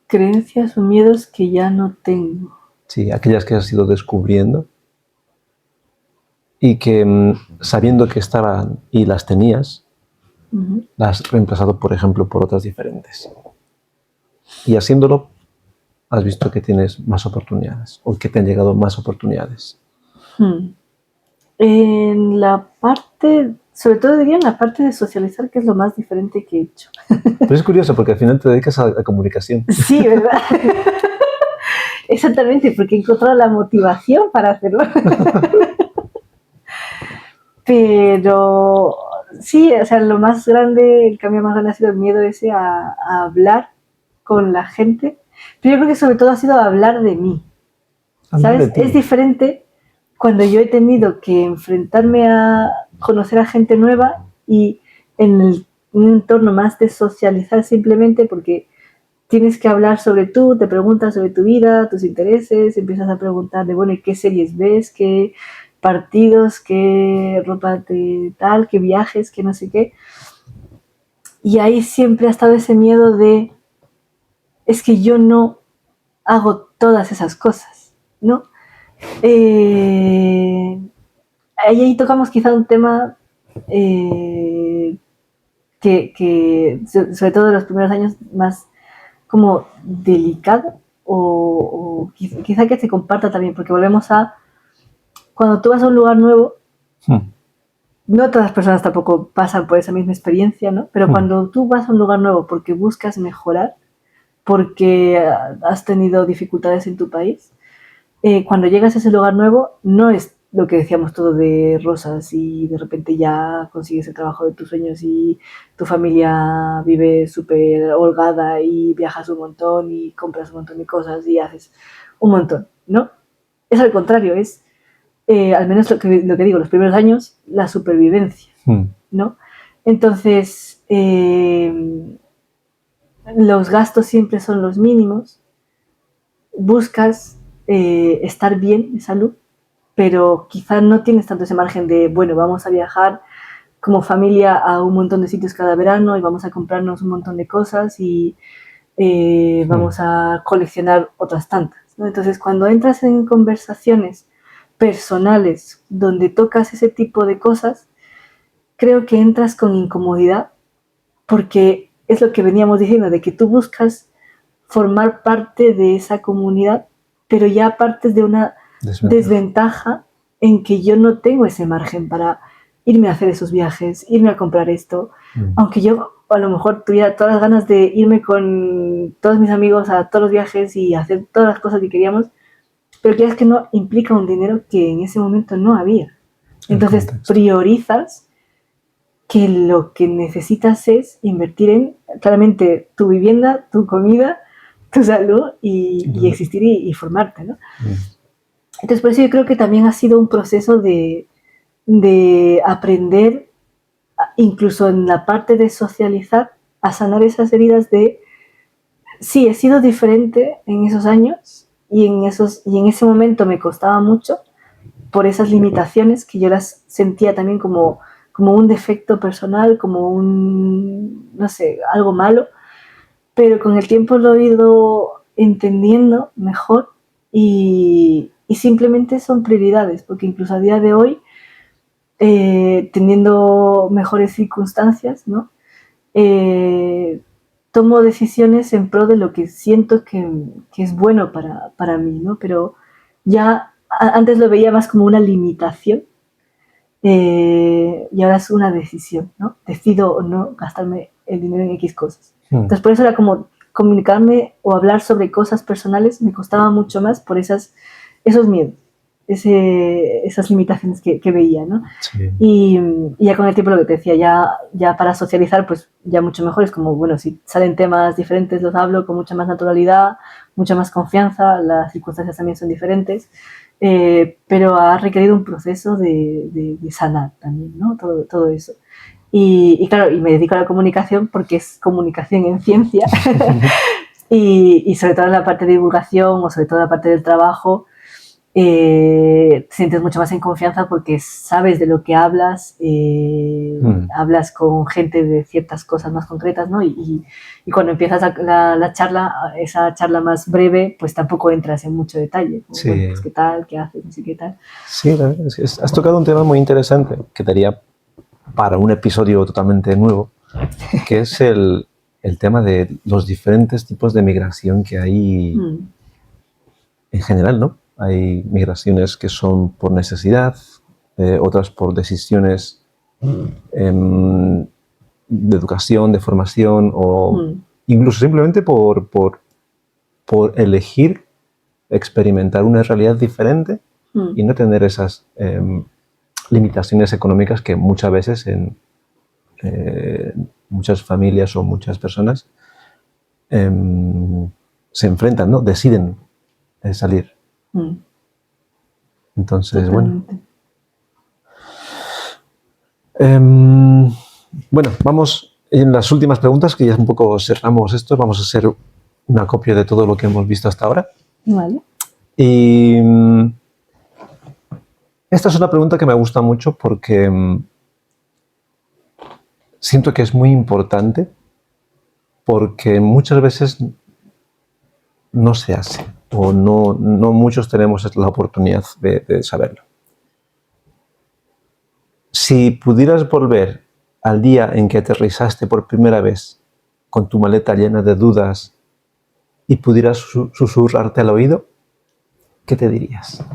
Creencias o miedos que ya no tengo. Sí, aquellas que has ido descubriendo y que sabiendo que estaban y las tenías, las has reemplazado, por ejemplo, por otras diferentes. Y haciéndolo, has visto que tienes más oportunidades o que te han llegado más oportunidades. En la parte, sobre todo diría en la parte de socializar, que es lo más diferente que he hecho. Pero es curioso porque al final te dedicas a la comunicación. Sí, ¿verdad? Exactamente, porque he encontrado la motivación para hacerlo. Pero sí, o sea, lo más grande, el cambio más grande ha sido el miedo ese a hablar con la gente. Pero yo creo que sobre todo ha sido hablar de mí. ¿Sabes? Es diferente cuando yo he tenido que enfrentarme a conocer a gente nueva y en un entorno más de socializar simplemente porque tienes que hablar sobre tú, te preguntas sobre tu vida, tus intereses, empiezas a preguntar de, bueno, ¿qué series ves? ¿Qué partidos? ¿Qué ropa de tal? ¿Qué viajes? ¿Qué no sé qué? Y ahí siempre ha estado ese miedo de, es que yo no hago todas esas cosas, ¿no? Ahí tocamos quizá un tema que sobre todo en los primeros años más como delicado o quizá que se comparta también, porque volvemos a cuando tú vas a un lugar nuevo, no todas las personas tampoco pasan por esa misma experiencia, ¿no? Pero cuando tú vas a un lugar nuevo porque buscas mejorar, porque has tenido dificultades en tu país, cuando llegas a ese lugar nuevo no es lo que decíamos todo de rosas y de repente ya consigues el trabajo de tus sueños y tu familia vive súper holgada y viajas un montón y compras un montón de cosas y haces un montón, ¿no? Es al contrario, es al menos lo que digo, los primeros años, la supervivencia, ¿no? Entonces, los gastos siempre son los mínimos, buscas estar bien de salud, pero quizá no tienes tanto ese margen de, bueno, vamos a viajar como familia a un montón de sitios cada verano y vamos a comprarnos un montón de cosas y vamos a coleccionar otras tantas, ¿no? Entonces, cuando entras en conversaciones personales donde tocas ese tipo de cosas, creo que entras con incomodidad porque es lo que veníamos diciendo, de que tú buscas formar parte de esa comunidad, pero ya partes de una desventaja en que yo no tengo ese margen para irme a hacer esos viajes, irme a comprar esto, aunque yo a lo mejor tuviera todas las ganas de irme con todos mis amigos a todos los viajes y hacer todas las cosas que queríamos, pero que es que no implica un dinero que en ese momento no había. Entonces priorizas que lo que necesitas es invertir en, claramente, tu vivienda, tu comida, tu salud y existir y formarte, ¿no? Entonces, por eso yo creo que también ha sido un proceso de aprender, incluso en la parte de socializar, a sanar esas heridas de, sí, he sido diferente en esos años y en ese momento me costaba mucho por esas limitaciones que yo las sentía también como un defecto personal, como no sé, algo malo, pero con el tiempo lo he ido entendiendo mejor y simplemente son prioridades, porque incluso a día de hoy, teniendo mejores circunstancias, ¿no? Tomo decisiones en pro de lo que siento que es bueno para mí, ¿no? Pero ya antes lo veía más como una limitación, y ahora es una decisión, ¿no? Decido o no gastarme el dinero en X cosas. Entonces, por eso era como comunicarme o hablar sobre cosas personales me costaba mucho más por esos miedos, esas limitaciones que veía, ¿no? Sí. Y ya con el tiempo, lo que te decía, ya para socializar, pues ya mucho mejor. Es como, bueno, si salen temas diferentes, los hablo con mucha más naturalidad, mucha más confianza, las circunstancias también son diferentes. Pero ha requerido un proceso de sanar también, ¿no? Todo eso. Y claro, y me dedico a la comunicación porque es comunicación en ciencia y sobre todo en la parte de divulgación o sobre todo en la parte del trabajo, te sientes mucho más en confianza porque sabes de lo que hablas, hablas con gente de ciertas cosas más concretas, ¿no? Y cuando empiezas la charla, esa charla más breve, pues tampoco entras en mucho detalle. Como, Sí. Bueno, pues qué tal, qué haces, no sé qué tal. Sí, la verdad es que has tocado un tema muy interesante que daría para un episodio totalmente nuevo, que es el tema de los diferentes tipos de migración que hay en general, ¿no? Hay migraciones que son por necesidad, otras por decisiones de educación, de formación o incluso simplemente por elegir experimentar una realidad diferente y no tener esas limitaciones económicas que muchas veces en muchas familias o muchas personas se enfrentan, ¿no? Deciden salir. Entonces, Totalmente. Bueno, vamos en las últimas preguntas, que ya un poco cerramos esto. Vamos a hacer una copia de todo lo que hemos visto hasta ahora. Vale. Y esta es una pregunta que me gusta mucho porque siento que es muy importante, porque muchas veces no se hace o no muchos tenemos la oportunidad de saberlo. Si pudieras volver al día en que aterrizaste por primera vez con tu maleta llena de dudas y pudieras susurrarte al oído, ¿qué te dirías?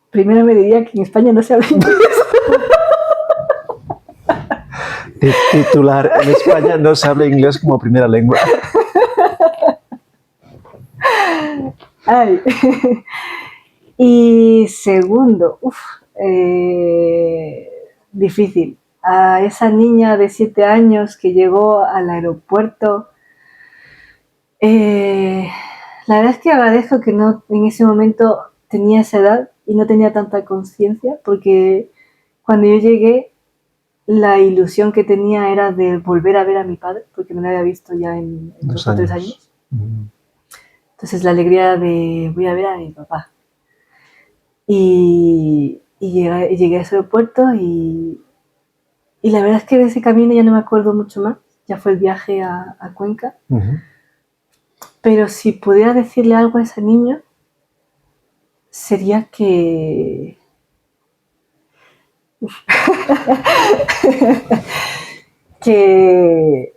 Primero me diría que en España no se habla inglés. Titular, en España no se habla inglés como primera lengua. Ay. Y segundo, difícil. A esa niña de 7 años que llegó al aeropuerto, la verdad es que agradezco que no en ese momento tenía esa edad y no tenía tanta conciencia, porque cuando yo llegué, la ilusión que tenía era de volver a ver a mi padre, porque no lo había visto ya en 2 o 3 años. Entonces la alegría de voy a ver a mi papá. Y llegué a ese aeropuerto y la verdad es que de ese camino ya no me acuerdo mucho más. Ya fue el viaje a Cuenca. Pero si pudiera decirle algo a ese niño, sería que... que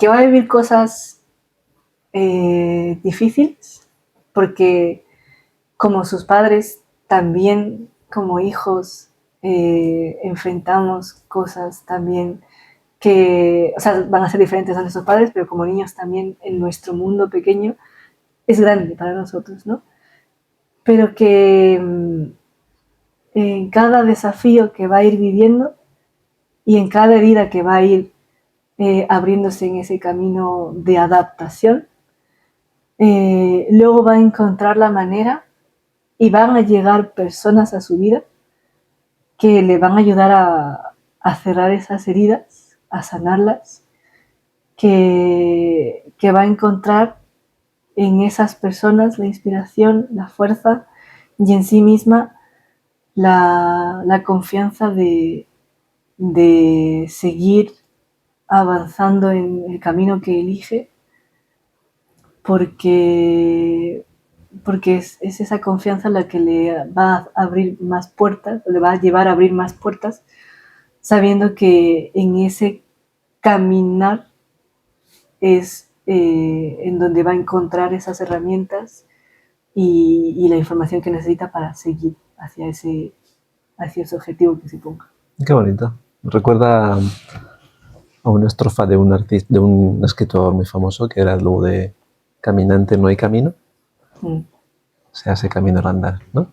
va a vivir cosas difíciles, porque como sus padres, también como hijos enfrentamos cosas también que, o sea, van a ser diferentes a nuestros padres, pero como niños también en nuestro mundo pequeño es grande para nosotros, ¿no? Pero que en cada desafío que va a ir viviendo y en cada herida que va a ir abriéndose en ese camino de adaptación, luego va a encontrar la manera y van a llegar personas a su vida que le van a ayudar a cerrar esas heridas, a sanarlas, que va a encontrar en esas personas la inspiración, la fuerza y en sí misma la confianza de seguir avanzando en el camino que elige, porque es esa confianza la que le va a abrir más puertas, le va a llevar a abrir más puertas, sabiendo que en ese caminar es en donde va a encontrar esas herramientas y la información que necesita para seguir hacia ese objetivo que se ponga. Qué bonito. Me recuerda a una estrofa de un escritor muy famoso que era lo de caminante no hay camino. Se hace camino al andar, ¿no?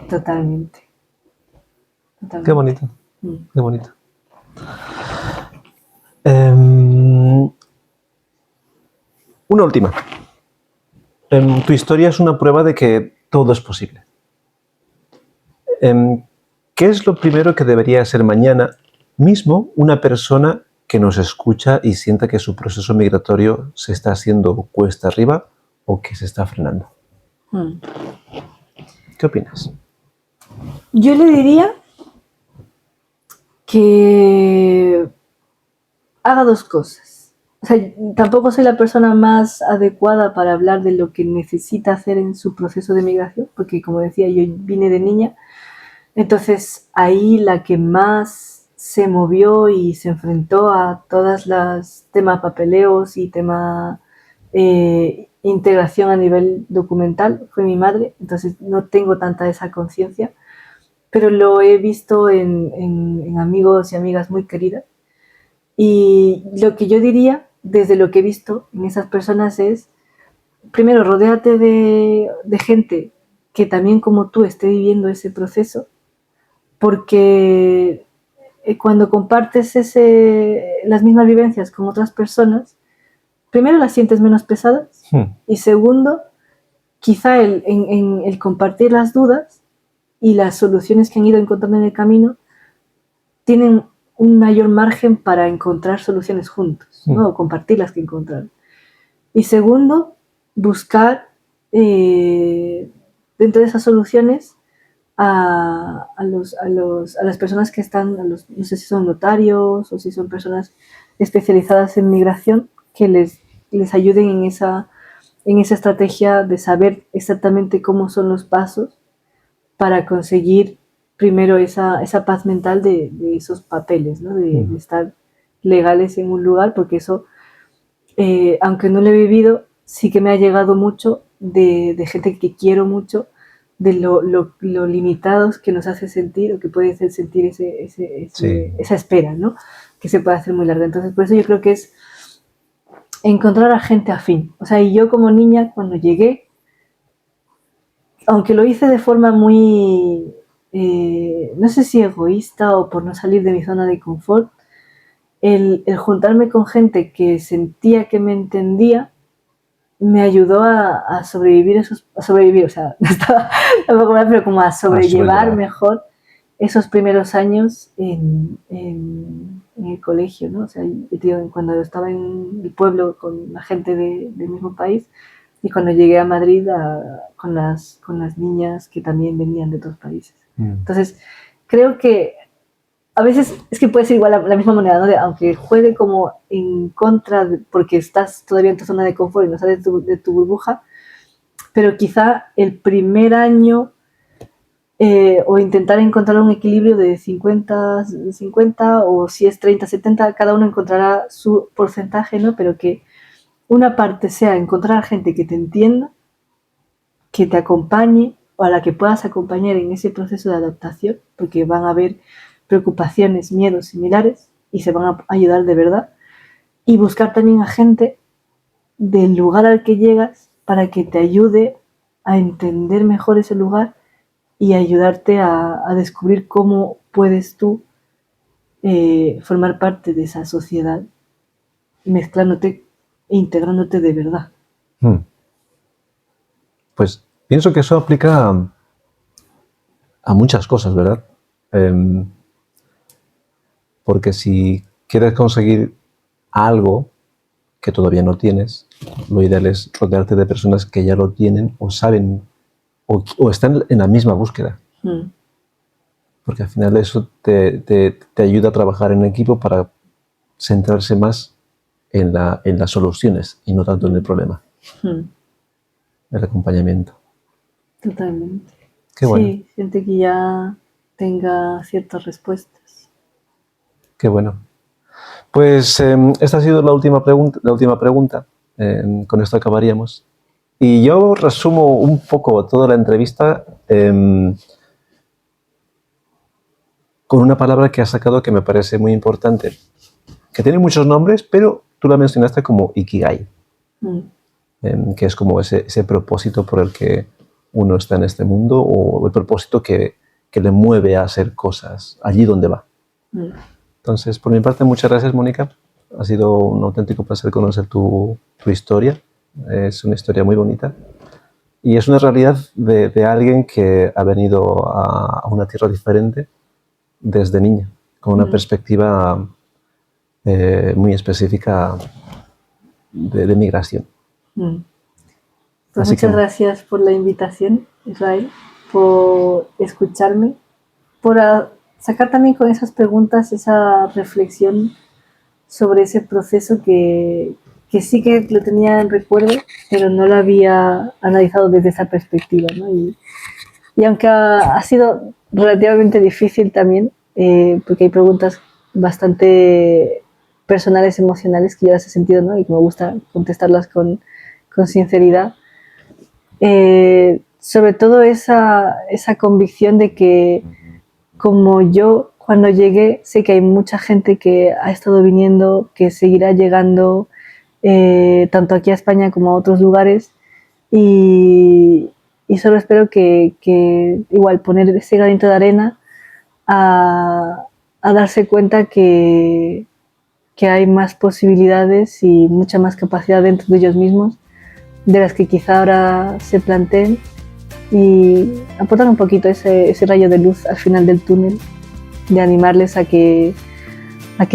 Totalmente. Qué bonito. Qué bonito. Una última. Tu historia es una prueba de que todo es posible. ¿Qué es lo primero que debería hacer mañana mismo una persona que nos escucha y sienta que su proceso migratorio se está haciendo cuesta arriba o que se está frenando? ¿Qué opinas? Yo le diría que haga 2 cosas. O sea, tampoco soy la persona más adecuada para hablar de lo que necesita hacer en su proceso de migración, porque como decía, yo vine de niña. Entonces ahí la que más se movió y se enfrentó a todas las temas papeleos y tema integración a nivel documental fue mi madre. Entonces no tengo tanta esa conciencia, pero lo he visto en amigos y amigas muy queridas. Y lo que yo diría, desde lo que he visto en esas personas es, primero, rodéate de gente que también como tú esté viviendo ese proceso, porque cuando compartes las mismas vivencias con otras personas, primero las sientes menos pesadas y segundo, quizá el compartir las dudas y las soluciones que han ido encontrando en el camino tienen un mayor margen para encontrar soluciones juntos, ¿no? O compartir las que encontraron. Y segundo, buscar dentro de esas soluciones a las personas que están, no sé si son notarios o si son personas especializadas en migración, que les ayuden en esa estrategia de saber exactamente cómo son los pasos para conseguir primero esa paz mental de esos papeles, ¿no? de estar legales en un lugar, porque eso, aunque no lo he vivido, sí que me ha llegado mucho de gente que quiero mucho, de lo limitados que nos hace sentir o que puede hacer sentir esa espera, ¿no? Que se puede hacer muy larga. Entonces, por eso yo creo que es encontrar a gente afín. O sea, y yo como niña, cuando llegué, aunque lo hice de forma muy, no sé si egoísta o por no salir de mi zona de confort, el juntarme con gente que sentía que me entendía, me ayudó a sobrevivir o sea, no estaba tampoco mal, pero como a sobrellevar mejor esos primeros años en el colegio, ¿no? O sea, cuando estaba en el pueblo con la gente del mismo país y cuando llegué a Madrid con las niñas que también venían de otros países. Entonces, creo que a veces es que puede ser igual la misma moneda, ¿no? Aunque juegue como en contra, porque estás todavía en tu zona de confort y no sales de tu burbuja, pero quizá el primer año o intentar encontrar un equilibrio de 50-50 o si es 30-70, cada uno encontrará su porcentaje, ¿no? Pero que una parte sea encontrar gente que te entienda, que te acompañe o a la que puedas acompañar en ese proceso de adaptación, porque van a haber preocupaciones, miedos similares y se van a ayudar de verdad, y buscar también a gente del lugar al que llegas para que te ayude a entender mejor ese lugar y ayudarte a descubrir cómo puedes tú formar parte de esa sociedad mezclándote e integrándote de verdad. Pues pienso que eso aplica a muchas cosas, ¿verdad? Porque si quieres conseguir algo que todavía no tienes, lo ideal es rodearte de personas que ya lo tienen o saben o están en la misma búsqueda. Porque al final eso te ayuda a trabajar en equipo para centrarse más en las soluciones y no tanto en el problema. El acompañamiento. Totalmente. Qué bueno. Sí, gente que ya tenga ciertas respuestas. Qué bueno. Pues esta ha sido la última pregunta. Con esto acabaríamos. Y yo resumo un poco toda la entrevista con una palabra que has sacado que me parece muy importante, que tiene muchos nombres, pero tú la mencionaste como Ikigai, que es como ese propósito por el que uno está en este mundo o el propósito que le mueve a hacer cosas allí donde va. Entonces, por mi parte, muchas gracias, Mónica. Ha sido un auténtico placer conocer tu historia. Es una historia muy bonita. Y es una realidad de alguien que ha venido a una tierra diferente desde niña, con una perspectiva muy específica de migración. Pues muchas gracias por la invitación, Israel, por escucharme, por sacar también con esas preguntas esa reflexión sobre ese proceso que sí que lo tenía en recuerdo, pero no lo había analizado desde esa perspectiva, ¿no? Y aunque ha sido relativamente difícil también, porque hay preguntas bastante personales, emocionales, que yo las he sentido, ¿no? Y que me gusta contestarlas con sinceridad. Sobre todo esa convicción de que como yo cuando llegué sé que hay mucha gente que ha estado viniendo, que seguirá llegando tanto aquí a España como a otros lugares y solo espero que igual poner ese granito de arena a darse cuenta que hay más posibilidades y mucha más capacidad dentro de ellos mismos de las que quizá ahora se planteen y aportar un poquito ese rayo de luz al final del túnel, de animarles a que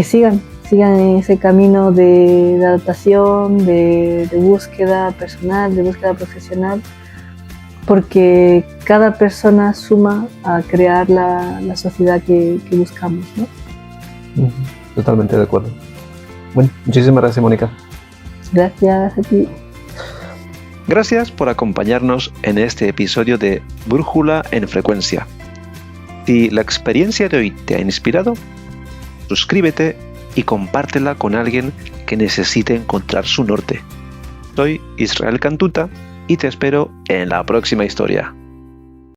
sigan en ese camino de adaptación, de búsqueda personal, de búsqueda profesional, porque cada persona suma a crear la sociedad que buscamos, ¿no? Totalmente de acuerdo. Bueno, muchísimas gracias, Mónica. Gracias a ti. Gracias por acompañarnos en este episodio de Brújula en Frecuencia. Si la experiencia de hoy te ha inspirado, suscríbete y compártela con alguien que necesite encontrar su norte. Soy Israel Cantuta y te espero en la próxima historia.